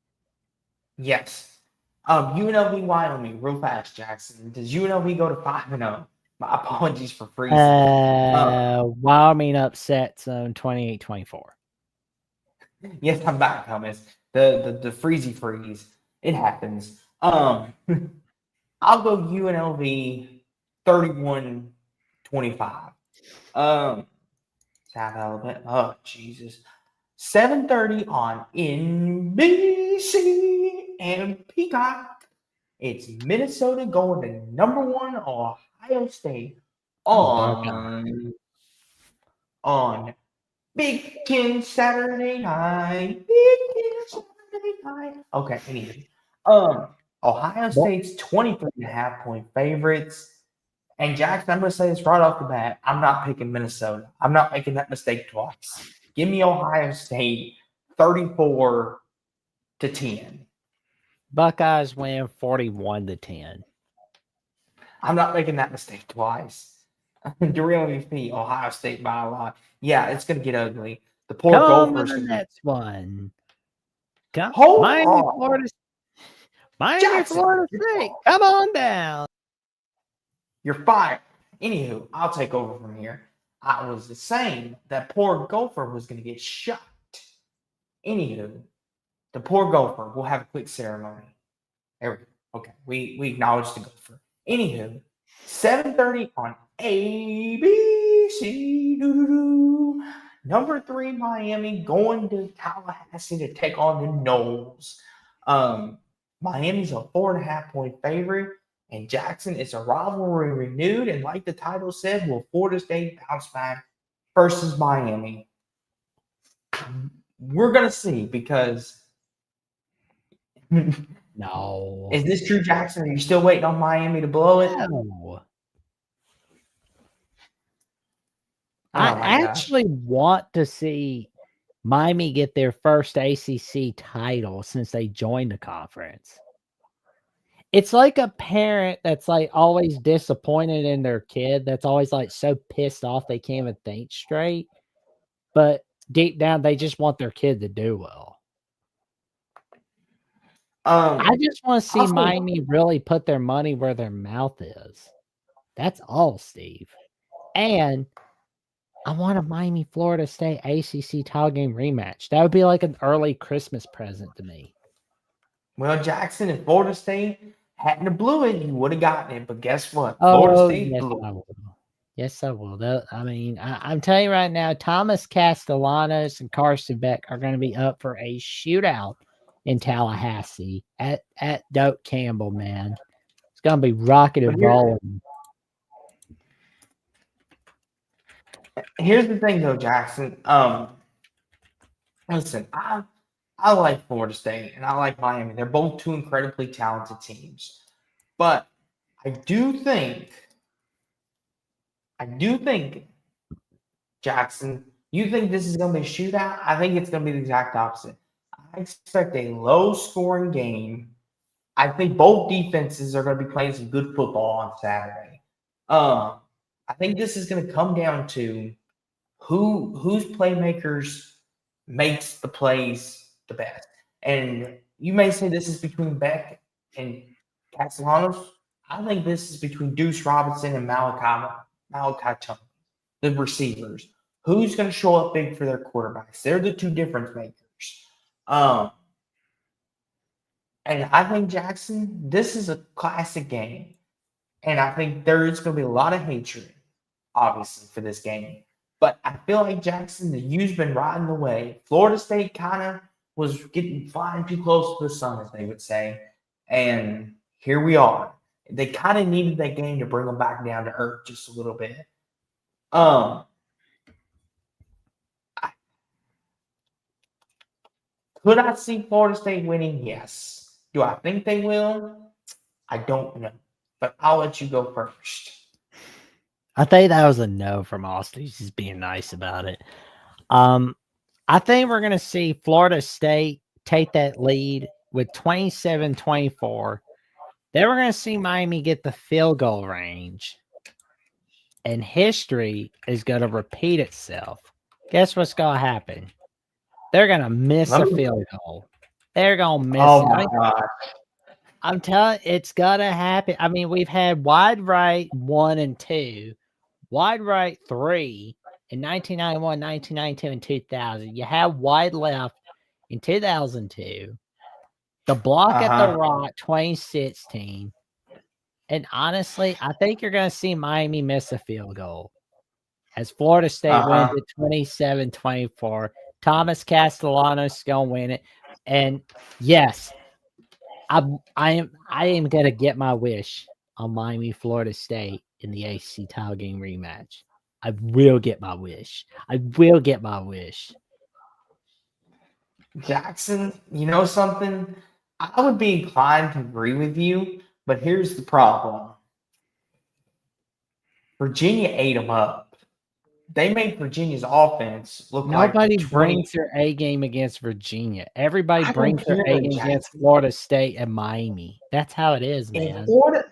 Yes. UNLV Wyoming, real fast, Jackson. Does UNLV go to 5-0? My apologies for freezing. Wyoming upset zone 28-24. Yes, I'm back, Thomas. The freezy freeze. It happens. I'll go UNLV 31-25. South Alabama. Oh, Jesus. 7:30 on NBC and Peacock. It's Minnesota going to #1 Ohio State on Big Ten Saturday night. Big Ten Saturday night. Okay, anyway. Ohio State's 23.5-point favorites. And Jackson, I'm going to say this right off the bat. I'm not picking Minnesota. I'm not making that mistake twice. Give me Ohio State 34-10. Buckeyes win 41-10. I'm not making that mistake twice. Durham MVP, Ohio State by a lot. Yeah, it's going to get ugly. The poor Gophers. The next one. Come Hold Miami, on. Florida State. Come on down. You're fired. Anywho, I'll take over from here. I was saying that poor Gopher was going to get shot. Anywho, the poor Gopher. We'll have a quick ceremony. There we go. Okay, we acknowledge the Gopher. Anywho, 7:30 on ABC. #3 Miami going to Tallahassee to take on the Noles. Miami's a 4.5-point favorite, and Jackson is a rivalry renewed. And like the title said, will Florida State bounce back versus Miami? We're gonna see because. No. Is this true, Jackson? Are you still waiting on Miami to blow it? No. I actually want to see Miami get their first ACC title since they joined the conference. It's like a parent that's like always disappointed in their kid, that's always like so pissed off they can't even think straight. But deep down, they just want their kid to do well. I just want to see Miami really put their money where their mouth is. That's all, Steve. And I want a Miami Florida State ACC title game rematch. That would be like an early Christmas present to me. Well, Jackson, if Florida State hadn't blew it, you would have gotten it. But guess what? Florida State blew it. Yes, I will. I mean, I'm telling you right now, Thomas Castellanos and Carson Beck are going to be up for a shootout in Tallahassee at Doak Campbell, man. It's going to be rocking and rolling. Here's the thing, though, Jackson. Listen, I like Florida State and I like Miami. They're both two incredibly talented teams. But I do think, Jackson, you think this is going to be a shootout? I think it's going to be the exact opposite. I expect a low-scoring game. I think both defenses are going to be playing some good football on Saturday. I think this is going to come down to whose playmakers makes the plays the best. And you may say this is between Beck and Castellanos. I think this is between Deuce Robinson and Malachi Tony, the receivers. Who's going to show up big for their quarterbacks? They're the two difference makers. And I think, Jackson, this is a classic game. And I think there is going to be a lot of hatred, obviously, for this game. But I feel like, Jackson, the U's been riding the way. Florida State kind of was flying too close to the sun, as they would say. And here we are. They kind of needed that game to bring them back down to earth just a little bit. Could I see Florida State winning? Yes. Do I think they will? I don't know. But I'll let you go first. I think that was a no from Austin. He's just being nice about it. I think we're going to see Florida State take that lead with 27-24. Then we're going to see Miami get the field goal range. And history is going to repeat itself. Guess what's going to happen? They're going to miss a field goal. They're going to miss it. Oh, my God. I'm telling it's gonna happen. I mean, we've had wide right 1 and 2, wide right 3 in 1991, 1992, and 2000. You have wide left in 2002. The block at the Uh-huh. rock 2016. And honestly, I think you're gonna see Miami miss a field goal as Florida State wins Uh-huh. it 27-24. Thomas Castellanos gonna win it. And yes, I am gonna get my wish on Miami, Florida State in the ACC title game rematch. I will get my wish. I will get my wish. Jackson, you know something? I would be inclined to agree with you, but here's the problem. Virginia ate them up. They made Virginia's offense look like the Nobody 20. brings their A game against Virginia. Everybody I don't brings their A care, game against Jackson. Florida State and Miami. That's how it is, If man. Florida,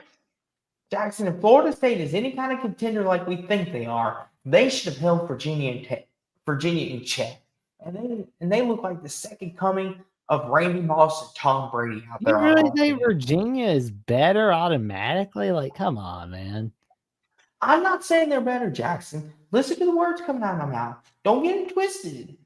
Jackson, if Florida State is any kind of contender like we think they are, they should have held Virginia in check. And they look like the second coming of Randy Moss and Tom Brady out You there really on think offense. Virginia is better automatically? Like, come on, man. I'm not saying they're better, Jackson. Listen to the words coming out of my mouth. Don't get it twisted.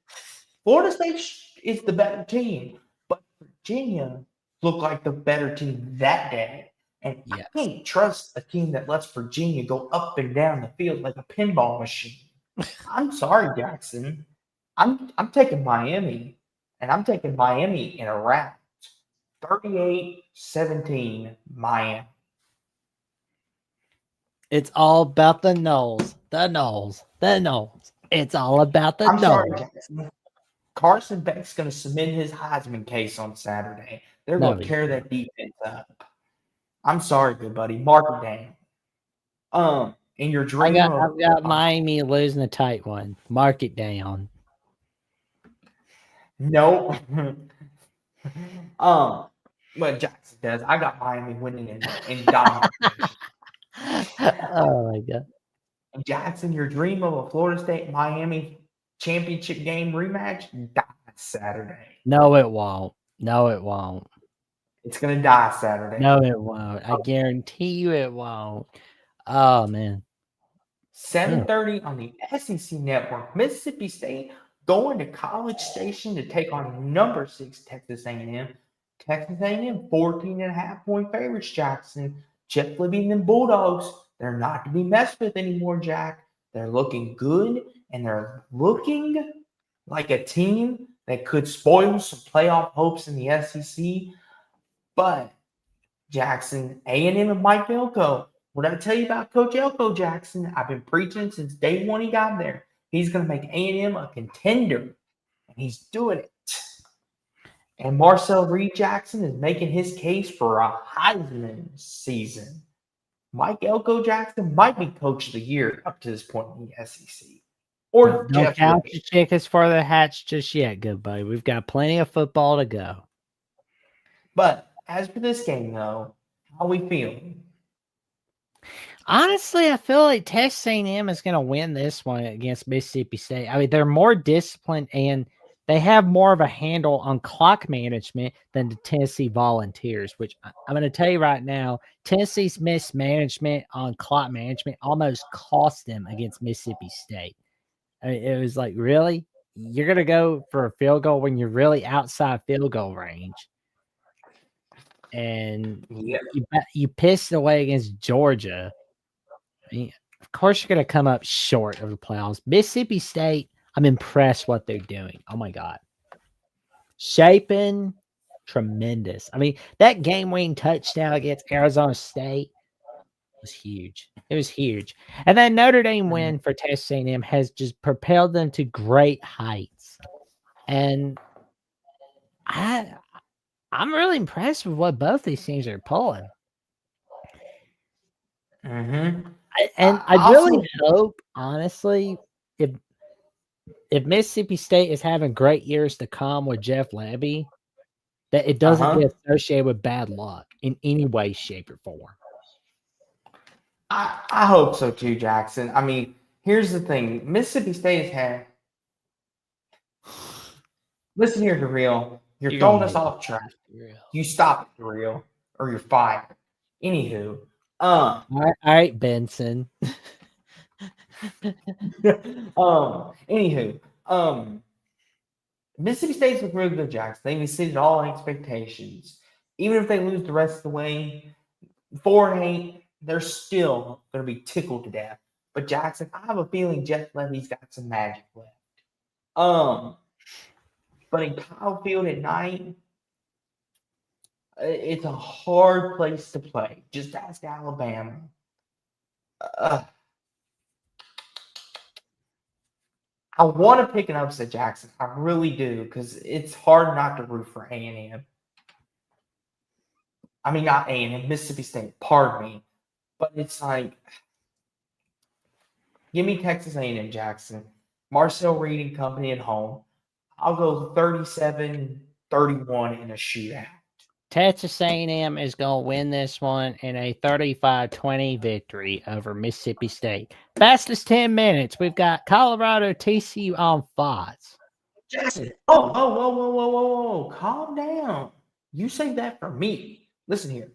Florida State is the better team, but Virginia looked like the better team that day. And I Yes. can't trust a team that lets Virginia go up and down the field like a pinball machine. I'm sorry, Jackson. I'm taking Miami, and I'm taking Miami in a rout. 38-17 Miami. It's all about the Knowles. The Knowles. The Knowles. It's all about the I'm sorry, Knowles. Jackson. Carson Beck's going to submit his Heisman case on Saturday. They're No, going to tear that defense up. I'm sorry, good buddy. Mark it down. In your dream I've of got Miami losing a tight one. Mark it down. no, but Jackson does. I got Miami winning in dominant fashion. Oh my god. Jackson, your dream of a Florida State Miami championship game rematch dies Saturday. No, it won't. No, it won't. It's gonna die Saturday. No, it won't. I guarantee you it won't. Oh man. 7:30 on the SEC Network. Mississippi State going to College Station to take on number 6 Texas A&M. Texas A&M 14.5-point favorites, Jackson. Jeff Libby and the Bulldogs, they're not to be messed with anymore, Jack. They're looking good, and they're looking like a team that could spoil some playoff hopes in the SEC. But, Jackson, A&M and Mike Elko, what did I tell you about Coach Elko, Jackson? I've been preaching since day one he got there. He's going to make A&M a contender, and he's doing it. And Marcel Reed Jackson is making his case for a Heisman season. Mike Elko Jackson might be Coach of the Year up to this point in the SEC. Or Don't Jeff count Libby. your chickens for the hatch just yet, good buddy. We've got plenty of football to go. But as for this game, though, how we feeling? Honestly, I feel like Texas A&M is going to win this one against Mississippi State. I mean, they're more disciplined and they have more of a handle on clock management than the Tennessee Volunteers, which I'm going to tell you right now, Tennessee's mismanagement on clock management almost cost them against Mississippi State. I mean, it was like, really? You're going to go for a field goal when you're really outside field goal range. And Yeah. you pissed away against Georgia. I mean, of course, you're going to come up short of the playoffs. Mississippi State, I'm impressed what they're doing. Oh my God. Shaping, tremendous. I mean, that game-winning touchdown against Arizona State was huge. It was huge. And then Notre Dame win for Texas A&M has just propelled them to great heights. And I'm really impressed with what both these teams are pulling. Mm-hmm. I really hope, honestly, if Mississippi State is having great years to come with Jeff Levy, that it doesn't get associated with bad luck in any way, shape, or form. I hope so too, Jackson. I mean, here's the thing. Mississippi State has had. Listen here, Real. You're throwing us off track. You stop it, Real. or you're fired. Anywho, All right, Benson. anywho, Mississippi State's look really good, Jackson. They've exceeded all expectations. Even if they lose the rest of the way, 4-8, they're still going to be tickled to death. But Jackson, I have a feeling Jeff Levy's got some magic left. But in Kyle Field at night, it's a hard place to play. Just ask Alabama. I want to pick an upset, Jackson. I really do, because it's hard not to root for A&M. I mean, not A&M, Mississippi State. Pardon me, but it's like, give me Texas A&M, Jackson. Marcel Reed and company at home. I'll go 37-31 in a shootout. Texas A&M is going to win this one in a 35-20 victory over Mississippi State. Fastest 10 minutes. We've got Colorado TCU on Fox. Jackson, whoa. Calm down. You say that for me. Listen here.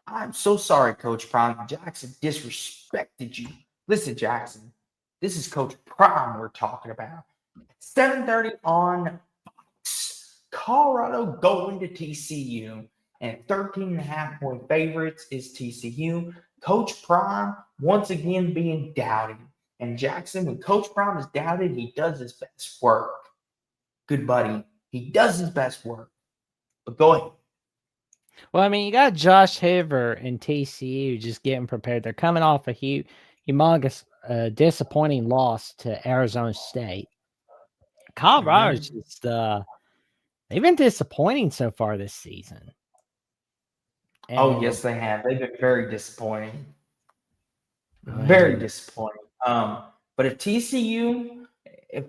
I'm so sorry, Coach Prime. Jackson disrespected you. Listen, Jackson. This is Coach Prime we're talking about. 7:30 on Fox. Colorado going to TCU. And 13.5-point favorites is TCU. Coach Prime once again being doubted. And Jackson, when Coach Prime is doubted, he does his best work. Good buddy. He does his best work. But go ahead. Well, I mean, you got Josh Hoover and TCU just getting prepared. They're coming off a humongous, disappointing loss to Arizona State. Colorado's just, they've been disappointing so far this season. And yes, they have. They've been very disappointing. Very disappointing. But if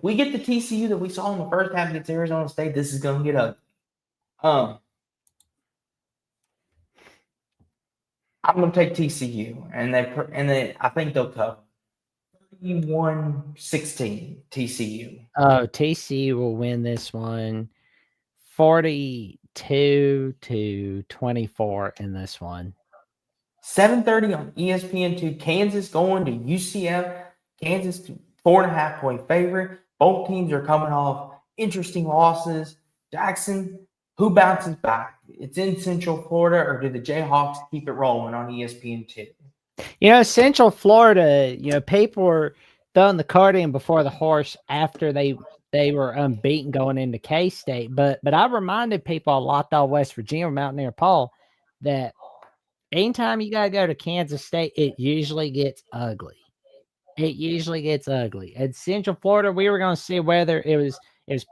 we get the TCU that we saw in the first half against Arizona State, this is going to get ugly. I'm going to take TCU, and I think they'll cover 31-16 TCU. Oh, TCU will win this one 42-24 in this one. 7:30 on ESPN2. Kansas going to UCF. Kansas 4.5-point favorite. Both teams are coming off interesting losses. Jackson, who bounces back? It's in Central Florida, or do the Jayhawks keep it rolling on ESPN2? Central Florida, people were throwing the cart in before the horse after they were unbeaten going into K-State. But I reminded people a lot of West Virginia, Mountaineer Paul, that anytime you got to go to Kansas State, it usually gets ugly. At Central Florida, we were going to see whether it was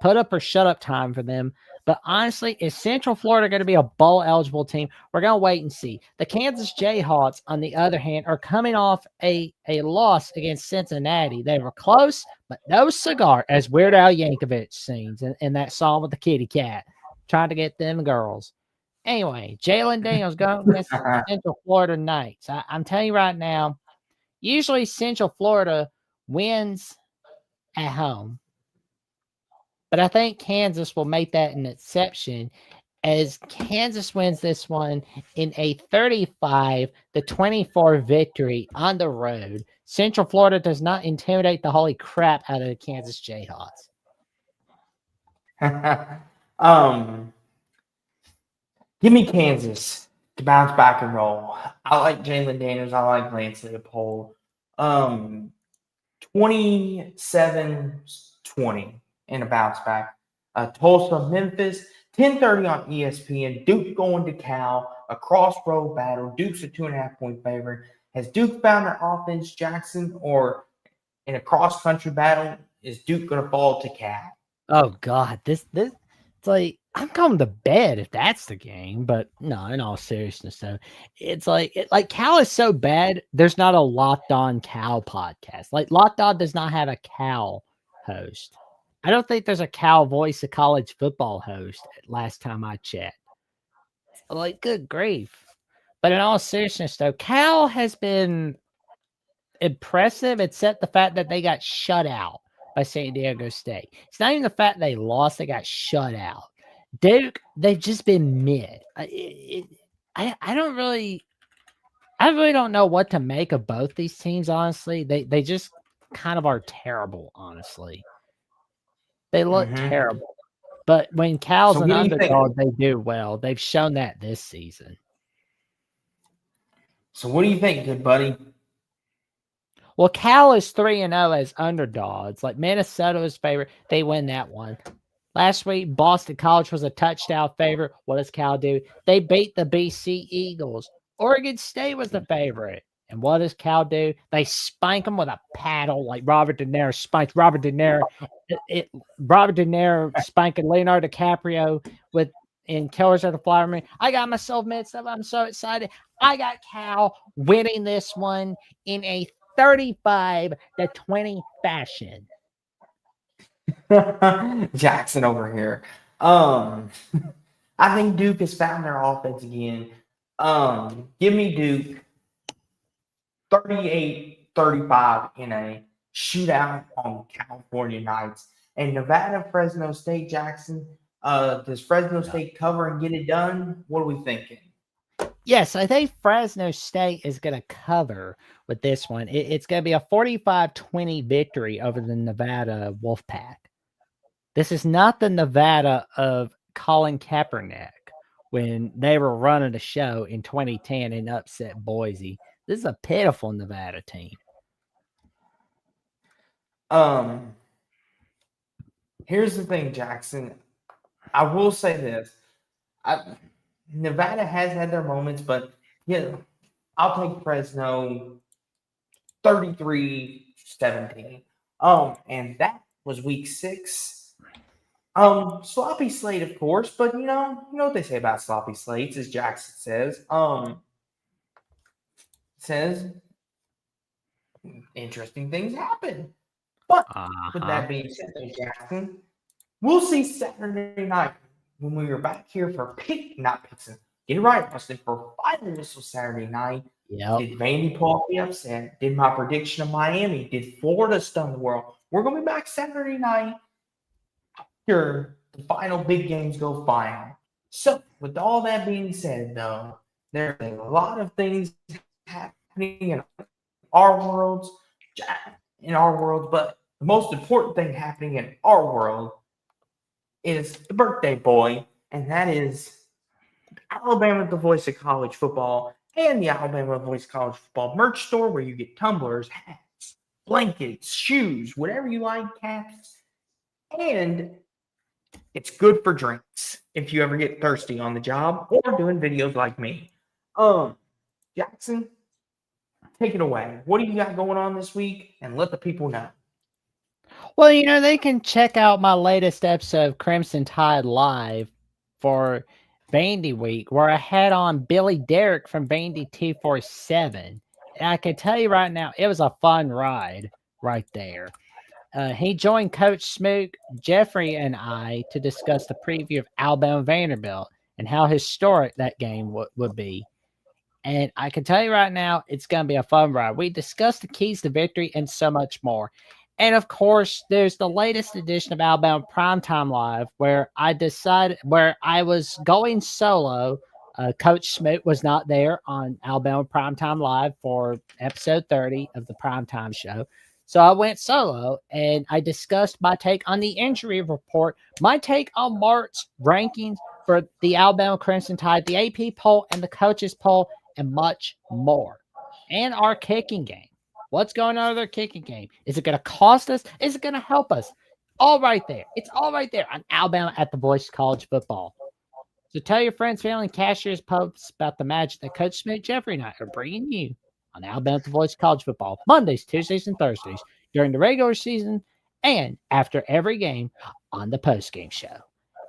put up or shut up time for them. But honestly, is Central Florida going to be a bowl eligible team? We're going to wait and see. The Kansas Jayhawks, on the other hand, are coming off a loss against Cincinnati. They were close, but no cigar, as Weird Al Yankovic sings in that song with the kitty cat, trying to get them girls. Anyway, Jalen Daniels going against Central Florida Knights. I'm telling you right now, usually Central Florida wins at home. But I think Kansas will make that an exception, as Kansas wins this one in a 35-24 victory on the road. Central Florida does not intimidate the holy crap out of the Kansas Jayhawks. Give me Kansas to bounce back and roll. I like Jalen Daniels. I like Lance Leopold. 27-20 in a bounce back. Tulsa, Memphis, 10:30 on ESPN. Duke going to Cal, a crossroad battle. Duke's a 2.5-point favorite. Has Duke found their offense, Jackson, or in a cross-country battle, is Duke going to fall to Cal? Oh God, this it's like I'm going to bed if that's the game. But no, in all seriousness, though, it's like Cal is so bad. There's not a Locked On Cal podcast. Like Locked On does not have a Cal host. I don't think there's a Cal Voice of College Football host. Last time I checked, like good grief. But in all seriousness, though, Cal has been impressive, except the fact that they got shut out by San Diego State. It's not even the fact they lost; they got shut out. Duke, they've just been mid. I don't really I really don't know what to make of both these teams, honestly. They just kind of are terrible, honestly. They look Mm-hmm. terrible. But when Cal's So an what do you think? underdog, they do well. They've shown that this season. So what do you think, good buddy? Well, Cal is 3-0 as underdogs. Like Minnesota was favorite. They win that one. Last week, Boston College was a touchdown favorite. What does Cal do? They beat the BC Eagles. Oregon State was the favorite. And what does Cal do? They spank them with a paddle like Robert De Niro spanked Robert De Niro. Robert De Niro spanking Leonardo DiCaprio with in Killers of the Flower Moon. I got myself mixed up. I'm so excited. I got Cal winning this one in a 35-20 fashion. Jackson over here. I think Duke has found their offense again. Give me Duke 38-35 in a shootout on California nights. And Nevada, Fresno State, Jackson. Does Fresno State cover and get it done? What are we thinking? Yes, I think Fresno State is going to cover with this one. It's going to be a 45-20 victory over the Nevada Wolfpack. This is not the Nevada of Colin Kaepernick when they were running the show in 2010 and upset Boise. This is a pitiful Nevada team. Here's the thing, Jackson. I will say this. Nevada has had their moments, but yeah, I'll take Fresno 33-17. And that was week 6. Sloppy slate, of course, but you know what they say about sloppy slates, as Jackson says interesting things happen. But with that being said, Jackson, we'll see Saturday night when we are back here for get it right, Austin, for Final Whistle Saturday night. Yep. Did Vandy pull off the upset? Did my prediction of Miami? Did Florida stun the world? We're going to be back Saturday night after the final big games go final. So, with all that being said, though, there's a lot of things happening in our worlds, but the most important thing happening in our world is the birthday boy, and that is Alabama, the voice of college football, and the Alabama Voice College Football merch store where you get tumblers, hats, blankets, shoes, whatever you like, caps, and it's good for drinks if you ever get thirsty on the job or doing videos like me. Jackson, take it away. What do you got going on this week? And let the people know. Well, they can check out my latest episode of Crimson Tide Live for Vandy Week, where I had on Billy Derrick from Vandy 247. And I can tell you right now, it was a fun ride right there. He joined Coach Smook, Jeffrey, and I to discuss the preview of Alabama Vanderbilt and how historic that game would be. And I can tell you right now, it's going to be a fun ride. We discussed the keys to victory and so much more. And of course, there's the latest edition of Alabama Primetime Live where I was going solo. Coach Smoot was not there on Alabama Primetime Live for episode 30 of the Primetime Show. So I went solo and I discussed my take on the injury report, my take on Mark's rankings for the Alabama Crimson Tide, the AP poll, and the coaches poll, and much more. And our kicking game. What's going on with our kicking game? Is it going to cost us? Is it going to help us? All right there. It's all right there on Alabama at the Voice of College Football. So tell your friends, family, and cashiers posts about the magic that Coach Smith, Jeffrey, and I are bringing you on Alabama at the Voice of College Football Mondays, Tuesdays, and Thursdays during the regular season and after every game on the post-game show.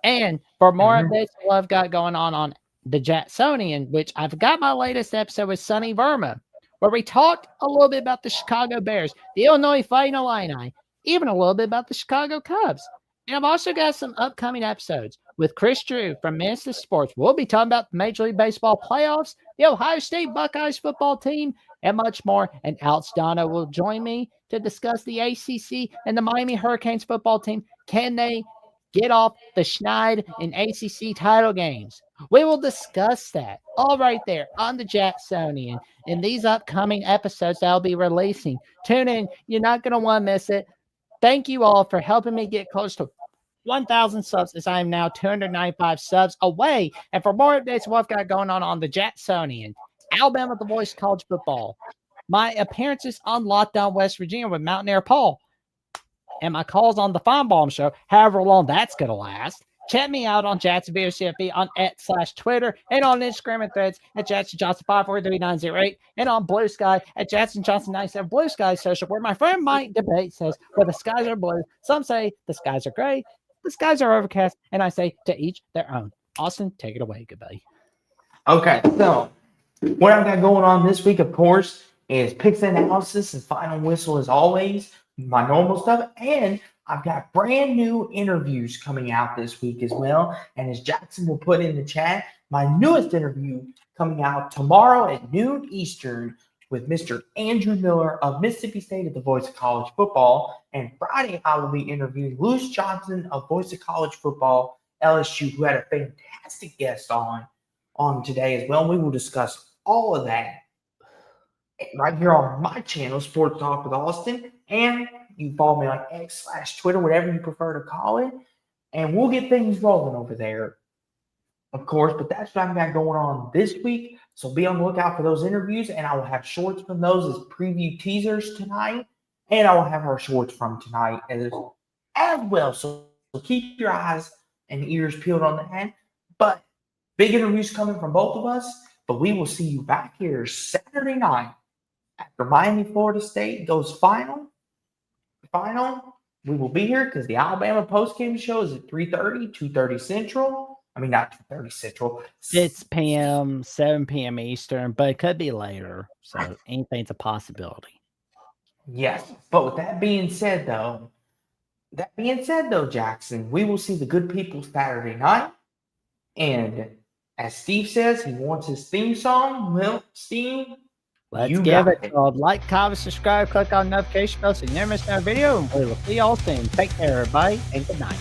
And for more updates on what I've got going on the Jacksonian, which I've got my latest episode with Sonny Verma, where we talked a little bit about the Chicago Bears, the Illinois Fighting Illini, even a little bit about the Chicago Cubs. And I've also got some upcoming episodes with Chris Drew from Minister Sports. We'll be talking about the Major League Baseball playoffs, the Ohio State Buckeyes football team, and much more. And Alex Dono will join me to discuss the ACC and the Miami Hurricanes football team. Can they get off the schneid in ACC title games? We will discuss that all right there on the Jacksonian in these upcoming episodes that I'll be releasing. Tune in. You're not going to want to miss it. Thank you all for helping me get close to 1,000 subs, as I am now 295 subs away. And for more updates, what I've got going on the Jacksonian, Alabama, the voice of college football, my appearances on Lockdown West Virginia with Mountaineer Paul, and my calls on the Fine Bomb Show, however long that's going to last. Check me out on Jacksonville CFB on X/Twitter and on Instagram and Threads at Jackson Johnson 543908 and on Blue Sky at Jackson Johnson 97 Blue Sky Social, where my friend Mike Debate says, "Well, the skies are blue. Some say the skies are gray. The skies are overcast." And I say, to each their own. Austin, take it away. Goodbye. Okay, so what I've got going on this week, of course, is picks and analysis and final whistle as always, my normal stuff, and I've got brand new interviews coming out this week as well. And as Jackson will put in the chat, my newest interview coming out tomorrow at noon Eastern with Mr. Andrew Miller of Mississippi State at the Voice of College Football. And Friday, I will be interviewing Luce Johnson of Voice of College Football, LSU, who had a fantastic guest on today as well. We will discuss all of that right here on my channel, Sports Talk with Austin. And you follow me on X/Twitter, whatever you prefer to call it. And we'll get things rolling over there, of course. But that's what I've got going on this week. So be on the lookout for those interviews. And I will have shorts from those as preview teasers tonight. And I will have our shorts from tonight as well. So keep your eyes and ears peeled on that. But big interviews coming from both of us. But we will see you back here Saturday night after Miami, Florida State goes final. We will be here because the Alabama postgame show is at 3:30, 2:30 Central. I mean, not 2:30 Central. 6 p.m., 7 p.m. Eastern, but it could be later. So anything's a possibility. Yes. But with that being said, though, Jackson, we will see the good people Saturday night. And as Steve says, he wants his theme song. Well, Steve, let's give it. Like, comment, subscribe, click on the notification bell so you never miss another video, and we will see y'all soon. Take care, everybody, and good night.